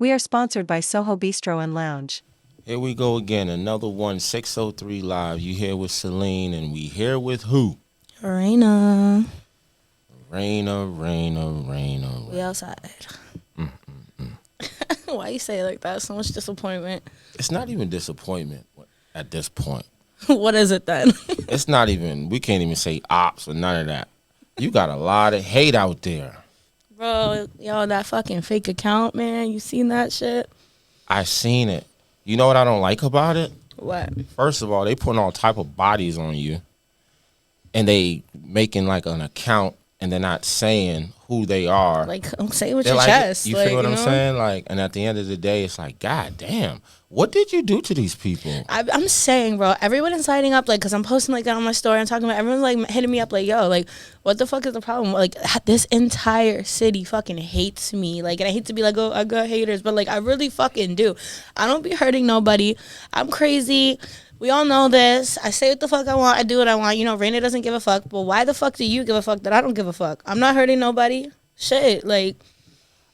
We are sponsored by Soho Bistro and Lounge. Here we go again, another one, 603 Live. You here with Celine, and we here with who? Raina. Raina. We outside. Why you say it like that? So much disappointment. It's not even disappointment at this point. What is it then? It's not even, we can't even say ops or none of that. You got a lot of hate out there. Bro, yo, that fucking fake account, man. You seen that shit? I seen it. You know what I don't like about it? What? First of all, they putting all type of bodies on you, and they making like an account, and they're not saying who they are. Like, say it with They're your like, chest. You like, feel what I'm know? saying? Like, and at the end of the day, it's like, God damn, what did you do to these people? I'm saying, bro, everyone is signing up, like, because I'm posting, like, that on my story. I'm talking about, everyone's, like, hitting me up, like, yo, like, what the fuck is the problem? Like, this entire city fucking hates me. Like, and I hate to be like, oh, I got haters, but, like, I really fucking do. I don't be hurting nobody. I'm crazy. We all know this. I say what the fuck I want. I do what I want. You know, Raina doesn't give a fuck. But why the fuck do you give a fuck that I don't give a fuck? I'm not hurting nobody. Shit, like.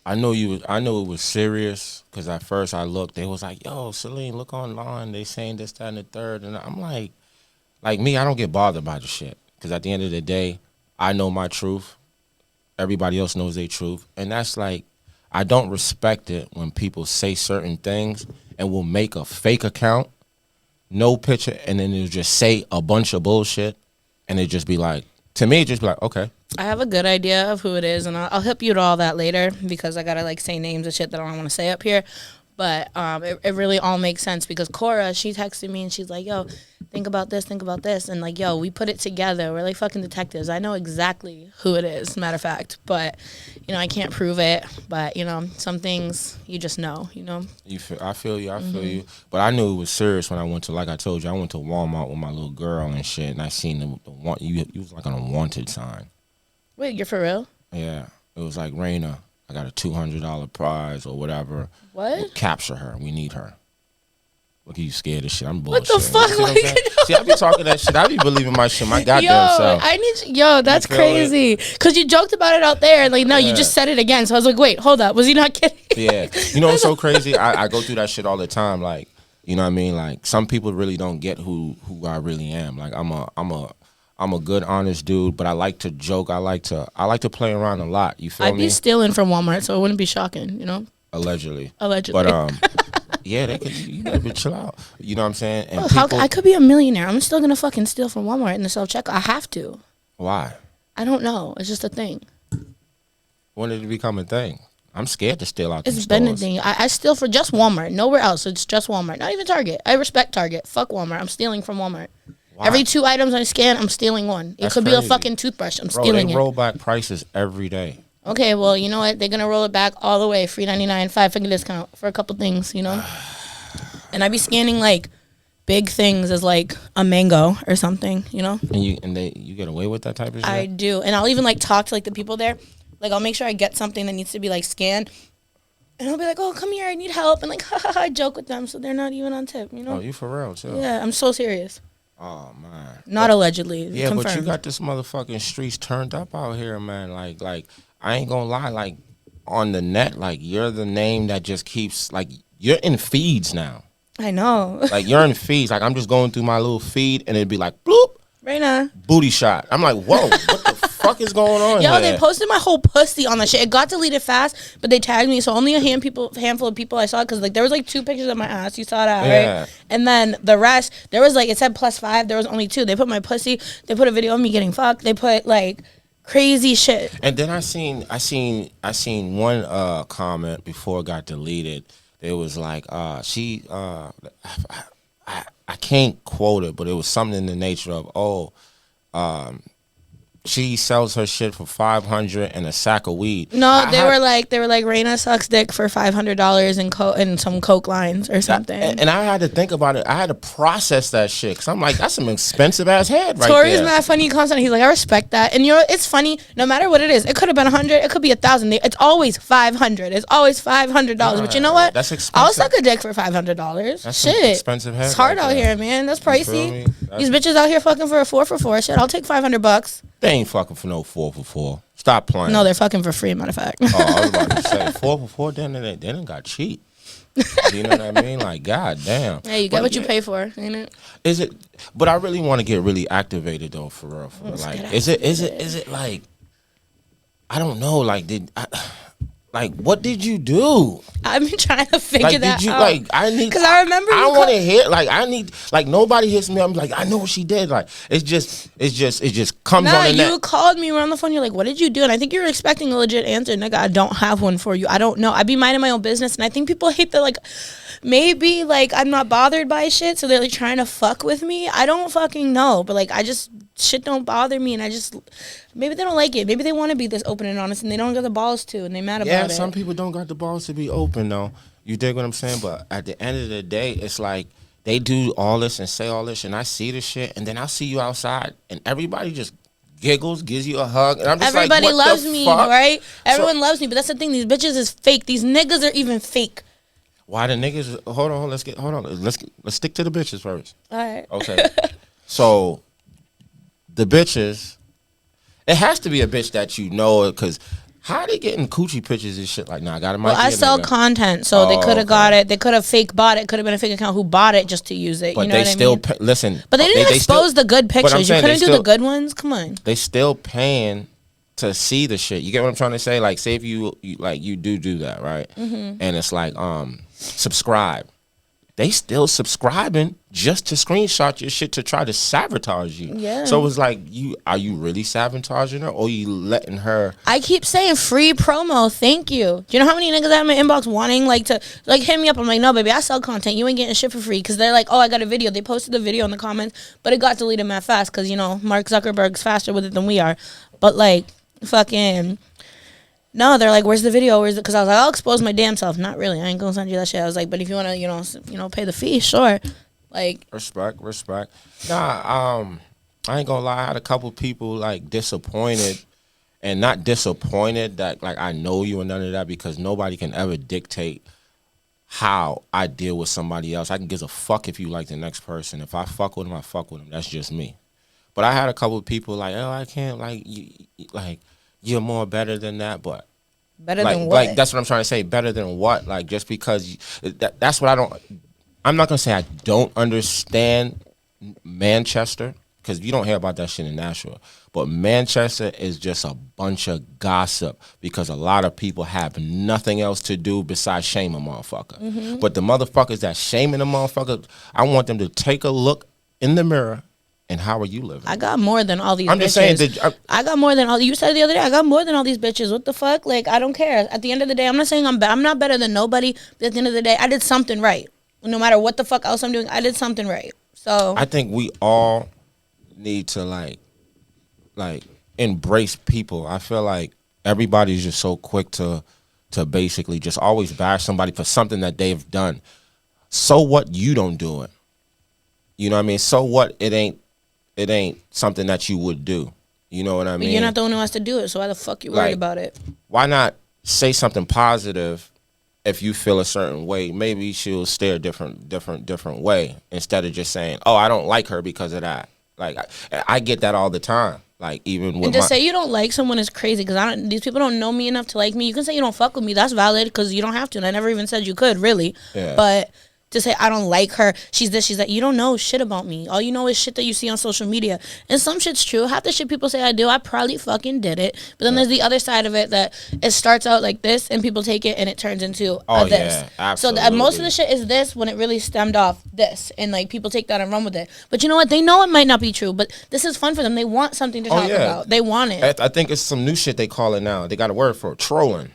I know it was serious, because at first I looked, they was like, yo, Celine, look online, they saying this, that, and the third, and I'm like me, I don't get bothered by the shit, because at the end of the day, I know my truth, everybody else knows their truth, and that's like, I don't respect it when people say certain things and will make a fake account, no picture, and then they'll just say a bunch of bullshit, and it just be like, to me, it just be like, okay. I have a good idea of who it is, and I'll help you to all that later, because I gotta like say names and shit that I don't want to say up here. But it really all makes sense, because Cora, she texted me and she's like, yo, think about this, and like, yo, we put it together. We're like fucking detectives. I know exactly who it is, matter of fact, but you know, I can't prove it. But you know, some things you just know, you know. I feel you. But I knew it was serious when I went to, like I told you, I went to Walmart with my little girl and shit, and I seen the one, you was like on a wanted sign. Wait, you're for real? Yeah, it was like, Raina, I got a $200 prize or whatever. What? We'll capture her. We need her. Look at you scared of shit. I'm What bullshit. the fuck? See, what I'm saying? See, I be talking that shit. I be believing my shit. My goddamn self. I need yo, that's feel crazy. Because you joked about it out there, and like, no, you just said it again. So I was like, wait, hold up. Was he not kidding? Yeah. You know what's so crazy? I go through that shit all the time. Like, you know what I mean? Like, some people really don't get who I really am. Like, I'm a good, honest dude, but I like to joke. I like to play around a lot. You feel me? I'd be stealing from Walmart, so it wouldn't be shocking, you know? Allegedly. But yeah, they could. You better chill out. You know what I'm saying? And well, I could be a millionaire. I'm still gonna fucking steal from Walmart in the self checkout. I have to. Why? I don't know. It's just a thing. When did it become a thing? I'm scared to steal out. It's been a thing. I steal for just Walmart. Nowhere else. It's just Walmart. Not even Target. I respect Target. Fuck Walmart. I'm stealing from Walmart. Why? Every 2 items I scan, I'm stealing one. It That's could be crazy. a fucking toothbrush. I'm Bro, stealing they it. roll back prices every day. Okay, well, you know what? They're going to roll it back all the way. Free 99, 5-figure discount for a couple things, you know? And I be scanning, like, big things as, like, a mango or something, you know? And you get away with that type of shit? I do. And I'll even, like, talk to, like, the people there. Like, I'll make sure I get something that needs to be, like, scanned. And I'll be like, oh, come here, I need help. And, like, I joke with them, so they're not even on tip, you know? Oh, you for real, too? Yeah, I'm so serious. Oh, man. Not allegedly. Yeah, confirmed. but you got this motherfucking streets turned up out here, man. Like, I ain't gonna lie, like, on the net, like, you're the name that just keeps, like, you're in feeds now. I know. Like, you're in feeds. Like, I'm just going through my little feed, and it'd be like, bloop, Raina. booty shot. I'm like, whoa, what the fuck is going on Yo, here? they posted my whole pussy on the shit. It got deleted fast, but they tagged me, so only a handful of people I saw, because like there was like 2 pictures of my ass. You saw that, Yeah. right? And then the rest, there was like, it said +5. There was only 2. They put my pussy. They put a video of me getting fucked. They put like crazy shit. And then I seen one comment before it got deleted. It was like I can't quote it, but it was something in the nature of she sells her shit for $500 and a sack of weed. No, they were like Raina sucks dick for $500 and some coke lines or something. And I had to think about it. I had to process that shit, because I'm like, that's some expensive ass head right Tori's there. mad funny constantly. He's like, I respect that. And you know, it's funny. No matter what it is, it could have been 100. It could be 1,000. It's always 500. It's always $500. But you know what? That's expensive. I'll suck a dick for $500. That's some Shit, expensive head it's hard right out there. here, man. That's You feel pricey. me? These bitches out here fucking for a 4 for 4. Shit, I'll take $500. They ain't fucking for no 4 for 4. Stop playing. No, they're fucking for free. Matter of fact. Oh, I was about to say 4 for 4. Then they done got cheap. You know what I mean? Like, god damn. Hey, you get what you pay for, ain't it? Is it? But I really want to get really activated though, for real. Let's Like, get is it like? I don't know. Like, what did you do? I've been trying to figure Like, that did you out. like? I need. Because I remember I you want to hear. Like, I need. Like, nobody hits me. I'm like, I know what she did. Like, it just comes Nah, on the you net. called me. We're on the phone. You're like, "What did you do?" And I think you were expecting a legit answer, nigga. I don't have one for you. I don't know. I be minding my own business, and I think people hate that. Like, maybe like I'm not bothered by shit, so they're like trying to fuck with me. I don't fucking know, but like I just shit don't bother me, and I just maybe they don't like it. Maybe they want to be this open and honest, and they don't got the balls to, and they mad about Yeah, it. some people don't got the balls to be open though. You dig what I'm saying? But at the end of the day, it's like they do all this and say all this, and I see the shit, and then I see you outside, and everybody just giggles, gives you a hug, and I'm just Everybody like, what loves the me, fuck? right? Everyone loves me, but that's the thing. These bitches is fake. These niggas are even fake. Why the niggas? Hold on. Let's stick to the bitches first. All right. Okay. So the bitches, it has to be a bitch that you know, because how they getting coochie pictures and shit? Like, nah, I got it. Well, I sell content, so they could have got it. They could have fake bought it. Could have been a fake account who bought it just to use it. But you know they what still I mean? listen. But they didn't expose the good but I'm pictures. You saying they couldn't do still- the good ones. Come on. They still paying to see the shit. You get what I'm trying to say? Like, say if you like you do that, right? Mm-hmm. And it's like subscribe. They still subscribing just to screenshot your shit to try to sabotage you. Yeah. So it's like, are you really sabotaging her, or you letting her? I keep saying free promo. Thank you. Do you know how many niggas I have in my inbox wanting like to like hit me up? I'm like, no, baby, I sell content. You ain't getting shit for free because they're like, oh, I got a video. They posted the video in the comments, but it got deleted mad fast because you know Mark Zuckerberg's faster with it than we are. But like, fucking. No, they're like, where's the video? Where's it? Because I was like, I'll expose my damn self. Not really. I ain't gonna send you that shit. I was like, but if you wanna, you know, pay the fee, sure. Like, Respect. Nah, I ain't gonna lie. I had a couple people like disappointed, and not disappointed that like I know you and none of that, because nobody can ever dictate how I deal with somebody else. I can give a fuck if you like the next person. If I fuck with them, I fuck with them. That's just me. But I had a couple people like, oh, I can't like you, like you're more better than that, but. better Like, than what? like that's what I'm trying to say. Better than what? Like, just because that's what I don't. I'm not gonna say I don't understand Manchester, because you don't hear about that shit in Nashville. But Manchester is just a bunch of gossip, because a lot of people have nothing else to do besides shame a motherfucker. Mm-hmm. But the motherfuckers that shaming a motherfucker, I want them to take a look in the mirror. And how are you living? I got more than all these I'm bitches. just saying I got more than all. You said the other day, I got more than all these bitches. What the fuck? Like, I don't care. At the end of the day, I'm not saying I'm not better than nobody. But at the end of the day, I did something right. No matter what the fuck else I'm doing, I did something right. So I think we all need to like embrace people. I feel like everybody's just so quick to basically just always bash somebody for something that they've done. So what you don't do it? You know what I mean? So what it ain't something that you would do. You know what I mean? But you're not the one who has to do it. So why the fuck you worried Like, about it? Why not say something positive if you feel a certain way? Maybe she'll stare a different way, instead of just saying, "Oh, I don't like her because of that." Like I get that all the time. Like, even with And just say you don't like someone is crazy because these people don't know me enough to like me. You can say you don't fuck with me. That's valid because you don't have to. And I never even said you could, really. Yeah. But to say I don't like her, she's this, she's that. You don't know shit about me. All you know is shit that you see on social media. And some shit's true. Half the shit people say I do, I probably fucking did it. But then there's the other side of it that it starts out like this and people take it and it turns into this. Yeah, absolutely. So most of the shit is this when it really stemmed off this. And like people take that and run with it. But you know what? They know it might not be true, but this is fun for them. They want something to talk about. They want it. I think it's some new shit they call it now. They got a word for it, trolling.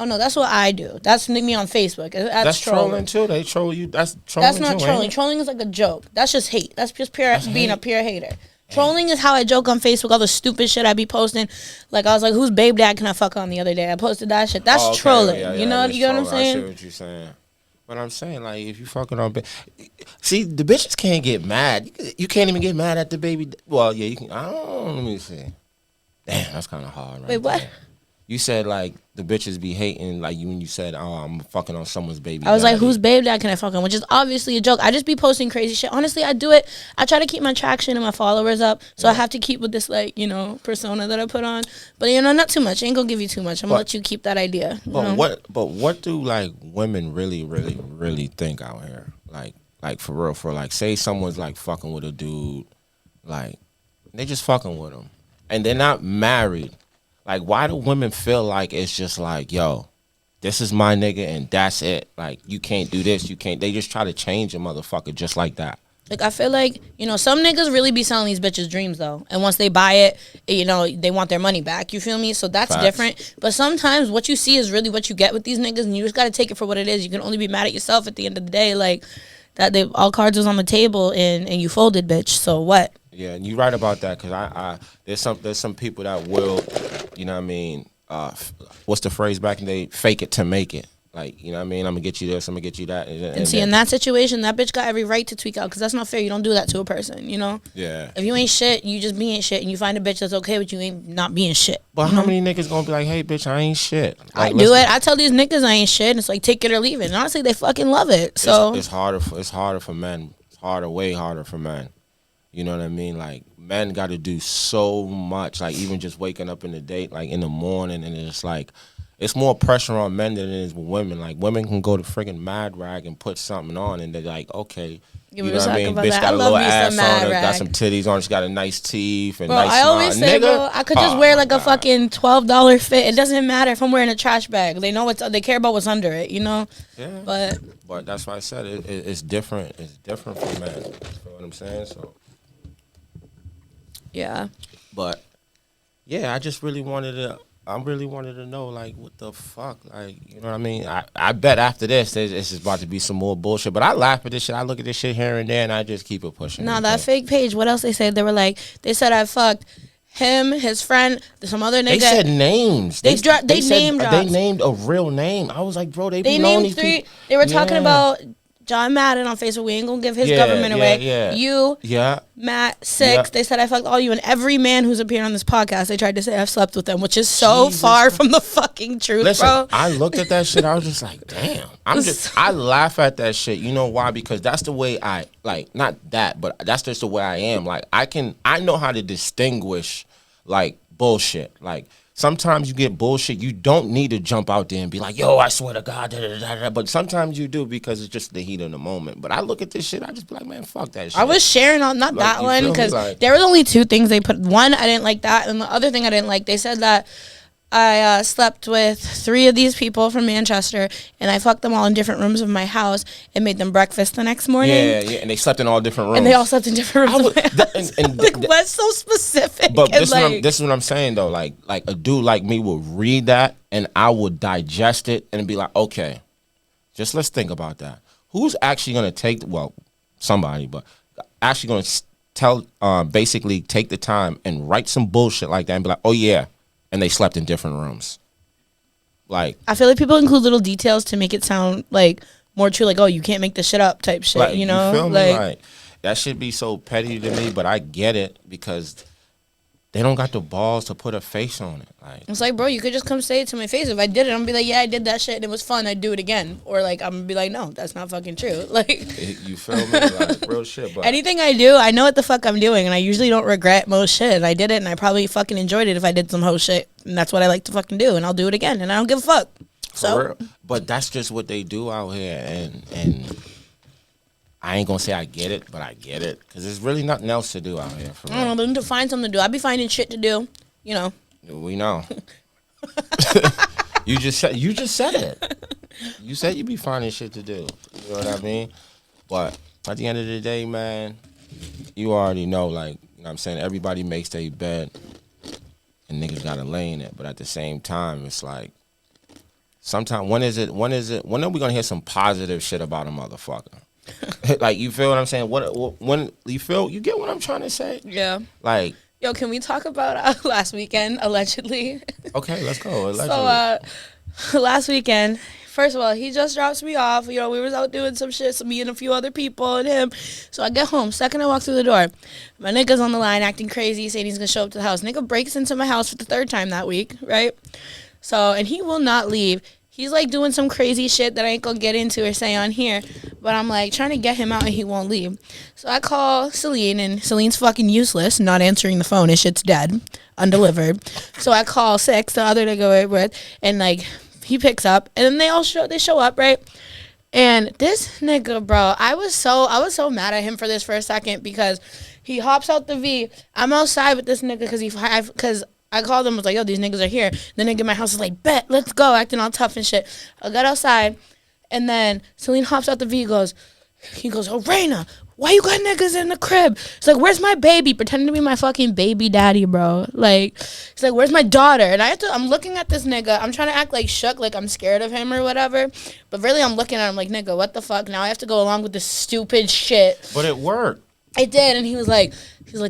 Oh no, that's what I do. That's me on Facebook. That's trolling too. They troll you. That's trolling. That's not too, trolling. ain't it? Trolling is like a joke. That's just hate. That's just pure being hate. a pure hater. Trolling is how I joke on Facebook. All the stupid shit I be posting. Like I was like, "Whose babe dad can I fuck on?" the other day. I posted that shit. That's Okay, trolling. yeah, you know that's what I'm trolling. I see saying? what you're saying. But I'm saying, like, if you fucking on, see, the bitches can't get mad. You can't even get mad at the baby. Well, yeah, you can. I don't. Let me see. Damn, that's kind of hard. Right Wait, what? there. You said like the bitches be hating like you when you said, "Oh, I'm fucking on someone's baby." I was like, daddy. whose babe dad can I fuck on? Which is obviously a joke. I just be posting crazy shit. Honestly, I do it. I try to keep my traction and my followers up. So I have to keep with this, like, persona that I put on. But, not too much. I ain't gonna give you too much. I'm gonna let you keep that idea. you know? What do like women really, really, really think out here? Like for real, like say someone's like fucking with a dude, like they just fucking with him, and they're not married. Like, why do women feel like it's just like, yo, this is my nigga and that's it? Like, you can't do this, you can't. They just try to change a motherfucker just like that. Like, I feel like, some niggas really be selling these bitches dreams, though. And once they buy it, they want their money back. You feel me? So that's Facts. different. But sometimes what you see is really what you get with these niggas, and you just got to take it for what it is. You can only be mad at yourself at the end of the day. Like, that all cards was on the table, and you folded, bitch. So what? Yeah, and you're right about that, because I there's some people that will, you know what I mean, what's the phrase back in the day? Fake it to make it. Like, you know what I mean? I'm going to get you this, I'm going to get you that. And see, in that situation, that bitch got every right to tweak out, because that's not fair. You don't do that to a person, Yeah. If you ain't shit, you just being shit, and you find a bitch that's okay with you ain't not being shit. But how many niggas going to be like, hey, bitch, I ain't shit? I Like, do it. I tell these niggas I ain't shit, and it's like, take it or leave it. And honestly, they fucking love it. So It's harder for men. It's way harder for men. You know what I mean? Like, men got to do so much. Like, even just waking up in the day, like in the morning, and it's like, it's more pressure on men than it is with women. Like, women can go to friggin' Mad Rag and put something on, and they're like, okay, You you were know what I talking mean? about Bitch that. got I a love little me some ass on Mad her, got Rag. some titties on, she got a nice teeth and Bro, nice I always smile. say, Nigga, bro, I could just oh wear my like a God. fucking $12 fit. It doesn't matter if I'm wearing a trash bag. They know they care about what's under it, Yeah. But That's why I said it's different. It's different for men. You know what I'm saying? So, yeah. but yeah, I really wanted to know, like, what the fuck, like, you know what I mean? I bet after this, it's just about to be some more bullshit. But I laugh at this shit. I look at this shit here and there, and I just keep it pushing. Nah, that fake page. What else they said? They said I fucked him, his friend, some other nigga. They said names. They They name dropped. named a real name. I was like, bro, they They be knowing named these 3. people. They were talking Yeah. about John Madden on Facebook. We ain't gonna give his Yeah, government away. yeah. You, Yeah. Matt, 6. Yeah. They said I fucked all you, and every man who's appeared on this podcast, they tried to say I've slept with them, which is so Jesus far Christ. from the fucking truth, Listen, bro. I looked at that shit. I was just like, damn. I laugh at that shit. You know why? Because that's the way I, like, not that, but that's just the way I am. Like, I know how to distinguish, like, bullshit. Like, sometimes you get bullshit. You don't need to jump out there and be like, yo, I swear to God, da, da, da, da. But sometimes you do, because it's just the heat of the moment. But I look at this shit, I just be like, man, fuck that shit. I was sharing on not Like, that you one feel me? because Like- there was only 2 things they put. One, I didn't like that, and the other thing I didn't like, they said that I slept with 3 of these people from Manchester, and I fucked them all in different rooms of my house and made them breakfast the next morning. Yeah, and they slept in all different rooms. And they all slept in different rooms I of my would- house. and Like, what's so specific? But And this is what I'm saying though. Like a dude like me would read that and I would digest it and be like, okay, just let's think about that. Who's actually gonna take? Well, somebody, but actually gonna basically take the time and write some bullshit like that and be like, oh yeah, and they slept in different rooms. Like, I feel like people include little details to make it sound like more true. Like, oh, you can't make this shit up type shit. like, you know, feel me? Like that should be so petty to me, but I get it because they don't got the balls to put a face on it. Like, it's like, bro, you could just come say it to my face. If I did it, I'm gonna be like, yeah, I did that shit and it was fun. I'd do it again. Or like, I'm gonna be like, no, that's not fucking true. Like, you feel me? Like, real shit. But anything I do, I know what the fuck I'm doing, and I usually don't regret most shit. And I did it, and I probably fucking enjoyed it if I did some hoe shit, and that's what I like to fucking do, and I'll do it again, and I don't give a fuck. For So, real. But that's just what they do out here, and I ain't gonna say I get it, but I get it because there's really nothing else to do out here. For I don't know, real. they need to find something to do. I be finding shit to do, you know. We know. You just said it. You said you be finding shit to do. You know what I mean? But at the end of the day, man, you already know. Like, you know what I'm saying, everybody makes their bed, and niggas gotta lay in it. But at the same time, it's like, sometimes when are we gonna hear some positive shit about a motherfucker? Like, you feel what I'm saying? When you get what I'm trying to say? Yeah. Like, Yo, can we talk about last weekend, allegedly? okay, let's go. So, last weekend, first of all, he just drops me off. You know, we was out doing some shit, so me and a few other people and him. So I get home. Second I walk through the door, my nigga's on the line acting crazy, saying he's going to show up to the house. Nigga breaks into my house for the 3rd time that week, right? So, and he will not leave. He's like doing some crazy shit that I ain't gonna get into or say on here. But I'm like trying to get him out and he won't leave. So I call Celine and Celine's fucking useless, not answering the phone. His shit's dead, undelivered. So I call Six, the other nigga we're with, and like he picks up and then they show up, right? And this nigga, bro, I was so mad at him for this for a second because he hops out the V. I'm outside with this nigga because I called him, was like, yo, these niggas are here. The nigga in my house is like, bet, let's go, acting all tough and shit. I got outside, and then Celine hops out the V, he goes, oh, Raina, why you got niggas in the crib? He's like, where's my baby? Pretending to be my fucking baby daddy, bro. Like, he's like, where's my daughter? And I'm looking at this nigga. I'm trying to act like shook, like I'm scared of him or whatever. But really, I'm looking at him like, nigga, what the fuck? Now I have to go along with this stupid shit. But it worked. It did, and he was like,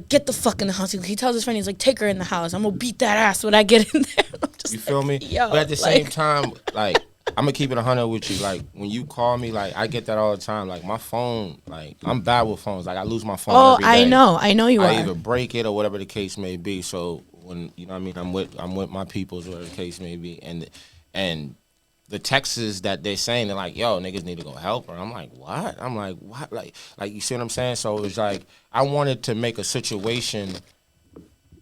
get the fuck in the house. He tells his friend, he's like, take her in the house. I'm gonna beat that ass when I get in there. I'm just You feel me? yo, but at the same time, like, I'm gonna keep it 100 with you. Like, when you call me, like, I get that all the time. Like, my phone, like, I'm bad with phones. Like, I lose my phone every day. I know you are. I either break it or whatever the case may be. So when, you know what I mean, I'm with my peoples, whatever the case may be, and the texts that they're saying, they're like, yo, niggas need to go help her. I'm like, what? I'm like, what? Like you see what I'm saying? So it's like, I wanted to make a situation,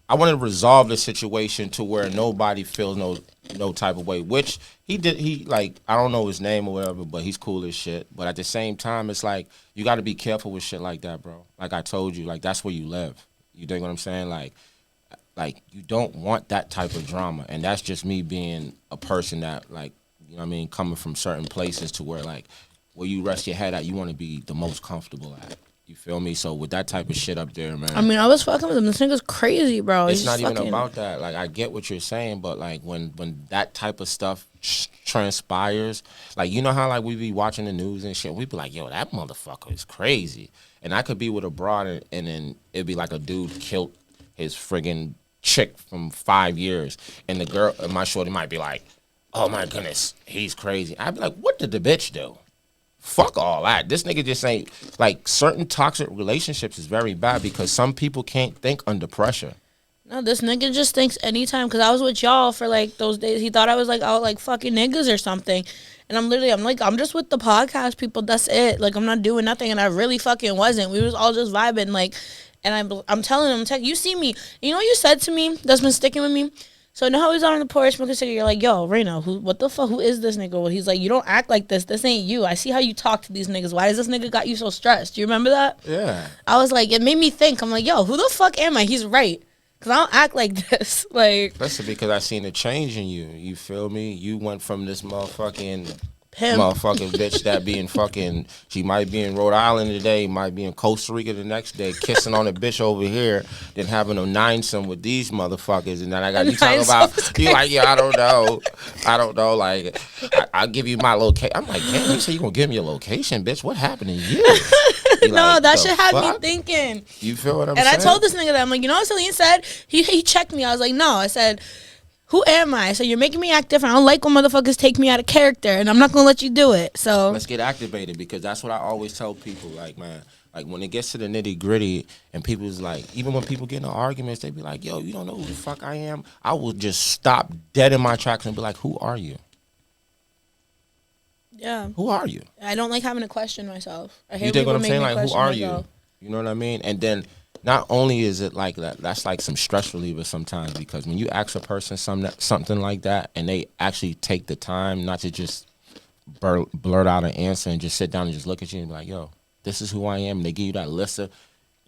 I wanted to resolve the situation to where nobody feels no type of way, which he like, I don't know his name or whatever, but he's cool as shit. But at the same time, it's like, you got to be careful with shit like that, bro. Like I told you, like, that's where you live. You dig what I'm saying? Like you don't want that type of drama. And that's just me being a person that, like, you know what I mean, coming from certain places to where, like, where you rest your head at, you want to be the most comfortable at. You feel me? So with that type of shit up there, man. I mean, I was fucking with him. This nigga's crazy, bro. It's not even about that. Like, I get what you're saying, but, like, when that type of stuff transpires, like, you know how, like, we be watching the news and shit, we be like, yo, that motherfucker is crazy. And I could be with a broad, and then it'd be like a dude killed his friggin' chick from 5 years, and the girl, my shorty might be like, oh my goodness, he's crazy. I'd be like, what did the bitch do? Fuck all that. This nigga just ain't, like, certain toxic relationships is very bad because some people can't think under pressure. No, this nigga just thinks anytime, because I was with y'all for, like, those days. He thought I was, like, out, like, fucking niggas or something. And I'm just with the podcast people. That's it. Like, I'm not doing nothing. And I really fucking wasn't. We was all just vibing, like, and I'm telling him, you see me. You know what you said to me that's been sticking with me? So now he's on the porch smoking a cigarette. You're like, yo, Raina, what the fuck? Who is this nigga? Well, he's like, you don't act like this. This ain't you. I see how you talk to these niggas. Why does this nigga got you so stressed? Do you remember that? Yeah. I was like, it made me think. I'm like, yo, who the fuck am I? He's right. Because I don't act like this. Like, especially because I seen a change in you. You feel me? You went from this motherfucking pimp. Motherfucking bitch that be in fucking, she might be in Rhode Island today, might be in Costa Rica the next day, kissing on a bitch over here, then having a nine-some with these motherfuckers, and then I got you talking about, you like, yeah, I don't know, like, I'll give you my location. I'm like, damn, you say you gonna give me a location, bitch? What happened to you? No, like, that shit had fuck? me thinking. You feel what I'm saying? And I told this nigga that, I'm like, you know what Celine said? He checked me. I was like, no. I said, who am I? So you're making me act different. I don't like when motherfuckers take me out of character, and I'm not gonna let you do it. So let's get activated, because that's what I always tell people. Like, man, like when it gets to the nitty gritty, and people's like, even when people get in arguments, they be like, yo, you don't know who the fuck I am. I will just stop dead in my tracks and be like, who are you? yeah, Who are you? I don't like having to question myself. I hate You dig what I'm people saying? make me Like, who question are myself. you? You know what I mean? And then not only is it like that, that's like some stress reliever sometimes, because when you ask a person something like that, and they actually take the time not to just blurt out an answer and just sit down and just look at you and be like, yo, this is who I am, and they give you that list of,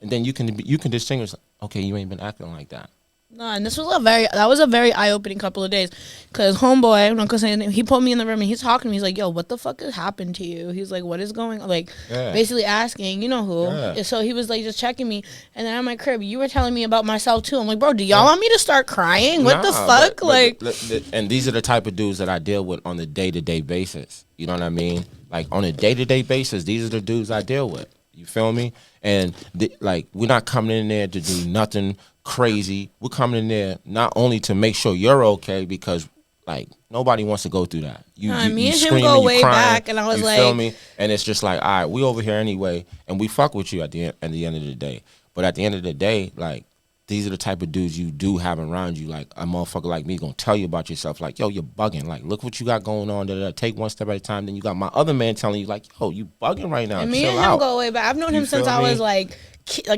and then you can distinguish, okay, you ain't been acting like that. No, and this was a very eye-opening couple of days, because homeboy, I'm not gonna say his name, he put me in the room and he's talking to me. He's like, yo, what the fuck has happened to you? He's like, what is going on? Like, Yeah. basically asking, you know who. Yeah. So he was like just checking me, and then at my crib, you were telling me about myself too. I'm like, bro, do y'all want me to start crying? What the Nah, fuck? and these are the type of dudes that I deal with on the day-to-day basis. You know what I mean? Like, on a day-to-day basis, these are the dudes I deal with. You feel me? And like, we're not coming in there to do nothing crazy. We're coming in there not only to make sure you're okay, because like nobody wants to go through that. Me and him screaming, go you way crying, back, and I was you like, feel me? And it's just like, all right, we over here anyway, and we fuck with you at the end of the day. But at the end of the day, like, these are the type of dudes you do have around you. Like a motherfucker like me gonna tell you about yourself. Like, yo, you're bugging. Like, look what you got going on. Take one step at a time. Then you got my other man telling you, like, yo, you bugging right now. And me Chill and him out. go way back. I've known You him since feel I me? was like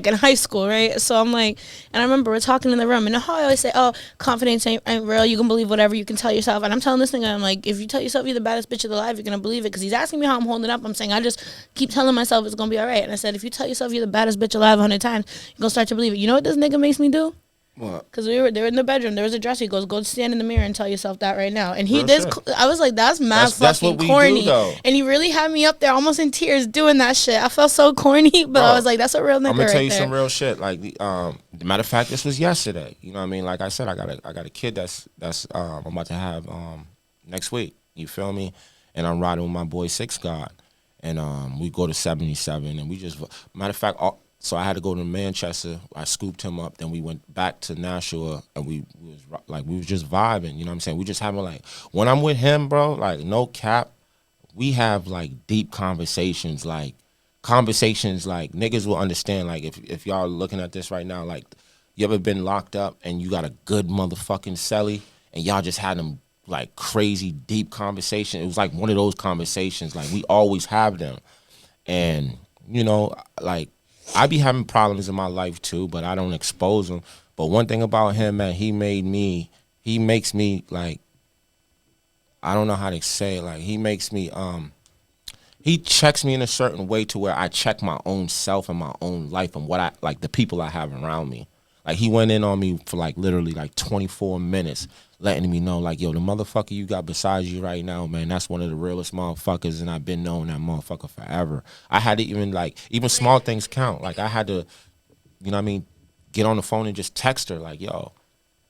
in high school, right? So I'm like, and I remember we're talking in the room, and I always say, oh, confidence ain't real. You can believe whatever you can tell yourself. And I'm telling this nigga, I'm like, if you tell yourself you're the baddest bitch alive, you're gonna believe it. Because he's asking me how I'm holding up. I'm saying I just keep telling myself it's gonna be all right. And I said, if you tell yourself you're the baddest bitch alive 100 times, you're gonna start to believe it. You know what this nigga makes me do? What? Because they were in the bedroom. There was a dresser. He goes, go stand in the mirror and tell yourself that right now. And he Real did. shit. I was like, that's mad That's fucking what we corny. do, though. And he really had me up there almost in tears doing that shit. I felt so corny, but I Bro, was like, that's a real nigga I'm gonna tell right you there. some real shit. Like the matter of fact, this was yesterday. You know what I mean? Like I said, I got a kid that's I'm about to have next week. You feel me? And I'm riding with my boy Six God, and we go to 77, and we just matter of fact. So I had to go to Manchester. I scooped him up. Then we went back to Nashua, and we was just vibing. You know what I'm saying? We just having like when I'm with him, bro. Like no cap, we have like deep conversations. Like niggas will understand. Like if y'all looking at this right now, like you ever been locked up and you got a good motherfucking celly, and y'all just had them like crazy deep conversation. It was like one of those conversations. Like we always have them, and you know like. I be having problems in my life too, but I don't expose them. But one thing about him, man, he makes me like, I don't know how to say it. Like he makes me, he checks me in a certain way to where I check my own self and my own life and what I, like the people I have around me. Like he went in on me for like literally like 24 minutes, letting me know like, yo, the motherfucker you got beside you right now, man, that's one of the realest motherfuckers, and I've been knowing that motherfucker forever. I had to even small things count. Like I had to, you know what I mean, get on the phone and just text her like, yo,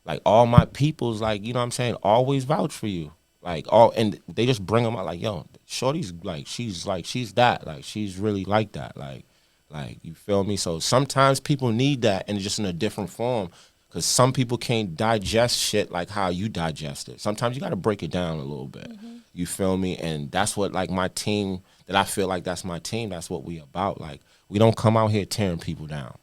like all my people's like, you know what I'm saying, always vouch for you. And they just bring them out like, yo, shorty's like, she's that, like she's really like that, like you feel me? So sometimes people need that, and just in a different form, because some people can't digest shit like how you digest it. Sometimes you got to break it down a little bit. Mm-hmm. You feel me? And that's what like my team, that I feel like that's my team. That's what we about. Like we don't come out here tearing people down.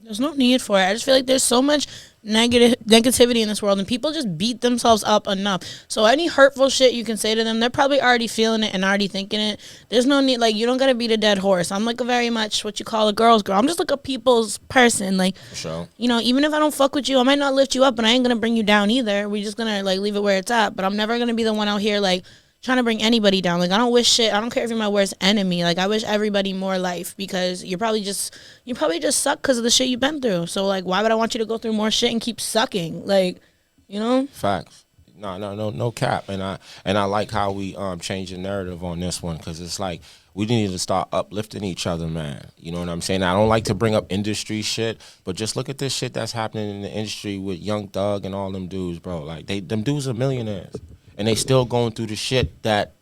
There's no need for it. I just feel like there's so much negativity in this world, and people just beat themselves up enough. So any hurtful shit you can say to them, they're probably already feeling it and already thinking it. There's no need, like, you don't gotta beat a dead horse. I'm like a very much what you call a girl's girl. I'm just like a people's person. Like, Sure. you know, even if I don't fuck with you, I might not lift you up, and I ain't gonna bring you down either. We're just gonna like leave it where it's at. But I'm never gonna be the one out here like trying to bring anybody down. Like I don't wish shit. I don't care if you're my worst enemy. Like I wish everybody more life, because you probably just suck because of the shit you've been through. So like, why would I want you to go through more shit and keep sucking? Like, you know? Facts. No cap. And I like how we changed the narrative on this one, because it's like we need to start uplifting each other, man. You know what I'm saying? I don't like to bring up industry shit, but just look at this shit that's happening in the industry with Young Thug and all them dudes, bro. Like them dudes are millionaires, and they still going through the shit that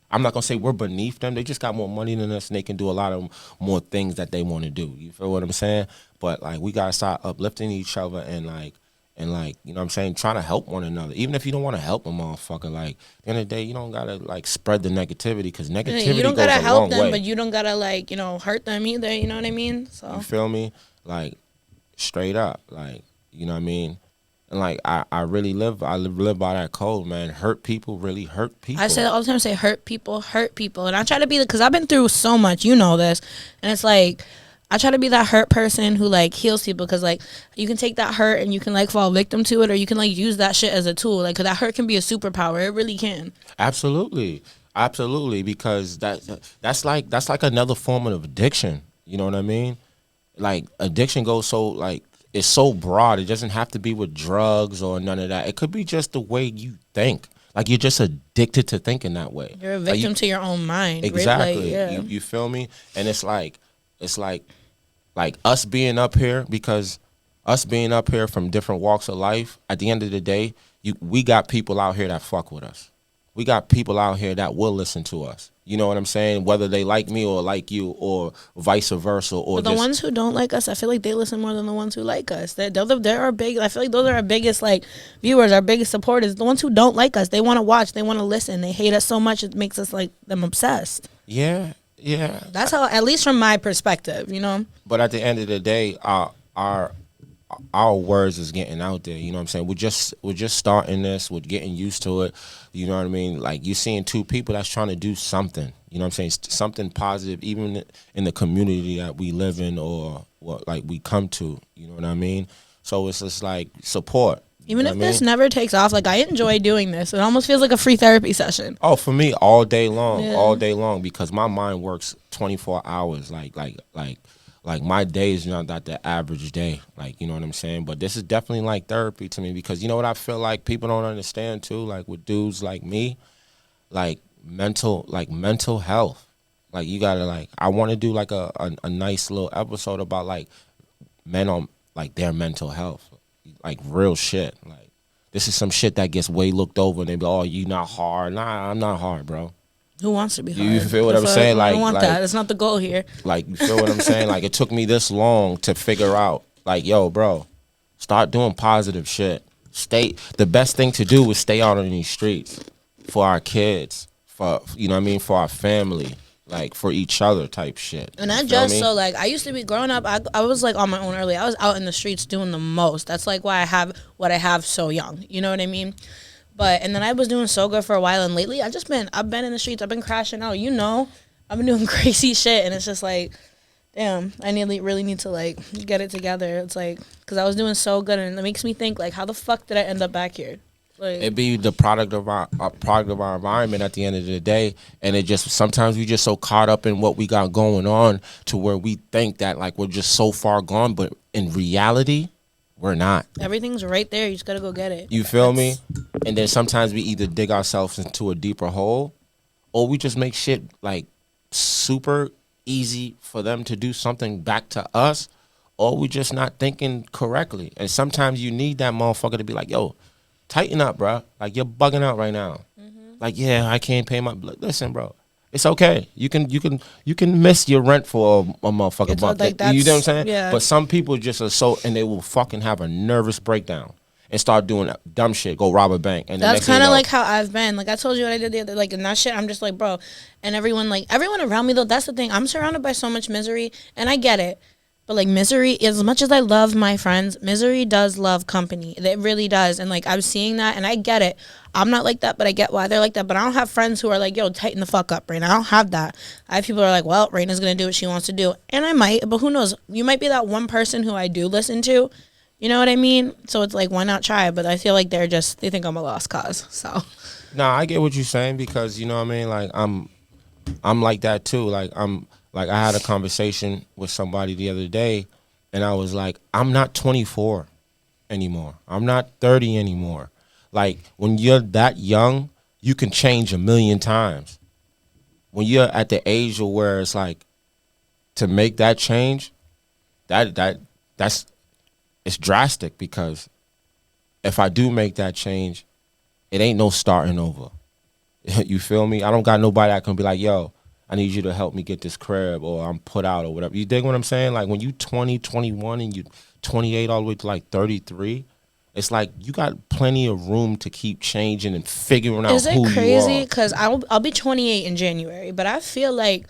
I'm not gonna say we're beneath them. They just got more money than us, and they can do a lot of more things that they want to do. You feel what I'm saying? But like we gotta start uplifting each other and like you know what I'm saying, trying to help one another. Even if you don't want to help a motherfucker, like at the end of the day, you don't gotta like spread the negativity, because negativity You don't goes gotta a help long them, way. but you don't gotta like, you know, hurt them either. You know what I mean? So You feel me? Like straight up, like you know what I mean. And like I really live by that code, man. Hurt people really hurt people. I say that all the time. I say hurt people, and I try to be because I've been through so much. You know this, and it's like I try to be that hurt person who like heals people, because like you can take that hurt and you can like fall victim to it, or you can like use that shit as a tool. Like, 'cause that hurt can be a superpower. It really can. Absolutely, because that's like another form of addiction. You know what I mean? Like addiction goes so like. It's so broad. It doesn't have to be with drugs or none of that. It could be just the way you think. Like you're just addicted to thinking that way. You're a victim to your own mind. Exactly. Right? Like, yeah. You feel me? And it's like us being up here, because us being up here from different walks of life, at the end of the day, we got people out here that fuck with us. We got people out here that will listen to us. You know what I'm saying? Whether they like me or like you, or vice versa, or but the ones who don't like us, I feel like they listen more than the ones who like us. They're our big. I feel like those are our biggest like viewers, our biggest supporters. The ones who don't like us, they want to watch, they want to listen. They hate us so much it makes us like them obsessed. Yeah. That's how, at least from my perspective, you know. But at the end of the day, our our words is getting out there. You know what I'm saying? We're just starting this. We're getting used to it. You know what I mean? Like you're seeing two people that's trying to do something. You know what I'm saying? Something positive, even in the community that we live in or what like we come to. You know what I mean? So it's just like support. Even You if know what I this mean? never takes off, like I enjoy doing this. It almost feels like a free therapy session. Oh, for me, all day long, Yeah. all day long, because my mind works 24 hours. Like my day is not the average day. Like, you know what I'm saying? But this is definitely like therapy to me because you know what I feel like people don't understand too. Like with dudes like me, like mental health. Like you gotta like I want to do like a nice little episode about like men on like their mental health, like real shit. Like this is some shit that gets way looked over and they be, oh, you not hard. Nah, I'm not hard, bro. Who wants to be hard? You feel what The I'm fuck? saying? I Like, don't want like, that. That's not the goal here. like, you feel what I'm saying? Like, it took me this long to figure out, like, yo, bro, start doing positive shit. The best thing to do is stay out on these streets for our kids, for, you know what I mean, for our family, like, for each other type shit. And You I feel just me? so like I used to be growing up. I was like on my own early. I was out in the streets doing the most. That's like why I have what I have so young. You know what I mean? But and then I was doing so good for a while, and lately I've been in the streets. I've been crashing out. You know, I've been doing crazy shit, and it's just like, damn, really need to like get it together. It's like because I was doing so good, and it makes me think like, how the fuck did I end up back here? Like, It be the product of our environment at the end of the day, and it just sometimes we just so caught up in what we got going on to where we think that like we're just so far gone, but in reality, we're not. everything's right there. You just gotta go get it. You feel me? And then sometimes we either dig ourselves into a deeper hole, or we just make shit like super easy for them to do something back to us, or we just not thinking correctly. And sometimes you need that motherfucker to be like, yo, tighten up, bro. Like you're bugging out right now. Like, yeah, I can't pay my. Listen, bro, it's okay. You can miss your rent for a motherfucking It's month. like You know what I'm that's- saying? yeah. But some people just are so, and they will fucking have a nervous breakdown and start doing dumb shit. Go rob a bank, and the That's next thing kind you of know- like how I've been. Like I told you what I did the other, like in that shit. I'm just like, bro, and everyone around me though. That's the thing. I'm surrounded by so much misery, and I get it. But like misery, as much as I love my friends, misery does love company. It really does. And like I'm seeing that, and I get it. I'm not like that, but I get why they're like that. But I don't have friends who are like, yo, tighten the fuck up, Raina. I don't have that. I have people who are like, well, Raina's gonna do what she wants to do, and I might, but who knows? You might be that one person who I do listen to. You know what I mean? So it's like, why not try? But I feel like they think I'm a lost cause. So Nah, I get what you're saying because you know what I mean. Like I'm like that too. Like I had a conversation with somebody the other day, and I was like, I'm not 24 anymore. I'm not 30 anymore. Like when you're that young, you can change a million times. When you're at the age of where it's like to make that change, that's it's drastic because if I do make that change, it ain't no starting over. You feel me? I don't got nobody that can be like, yo, I need you to help me get this crib or I'm put out or whatever. You dig what I'm saying? Like when you 20, 21 and you 28 all the way to like 33, it's like you got plenty of room to keep changing and figuring out is who it crazy? you are. Because I'll be 28 in January, but I feel like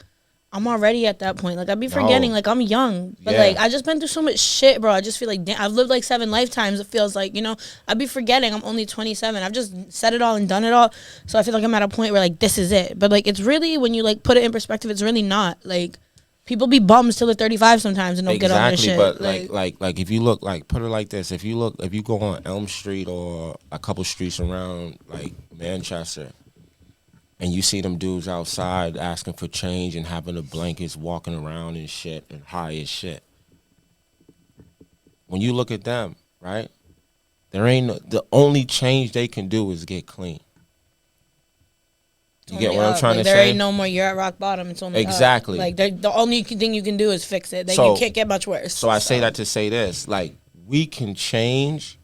I'm already at that point. Like I'd be forgetting, No. like I'm young, but Yeah. like I just been through so much shit, bro. I just feel like damn, I've lived like 7 lifetimes. It feels like, you know, I'd be forgetting I'm only 27. I've just said it all and done it all, so I feel like I'm at a point where like this is it. But like it's really, when you like put it in perspective, it's really not. Like people be bums till they're 35 sometimes and don't get on this shit. But like if you look, like put it like this, if you go on Elm Street or a couple streets around like Manchester, and you see them dudes outside asking for change and having the blankets walking around and shit and high as shit. When you look at them, right, the only change they can do is get clean. You get what I'm trying to there say? ain't no more. You're at rock bottom. It's only up. Exactly. Like the only thing you can do is fix it. Like So- you can't get much worse. So I say that to say this, like we can change,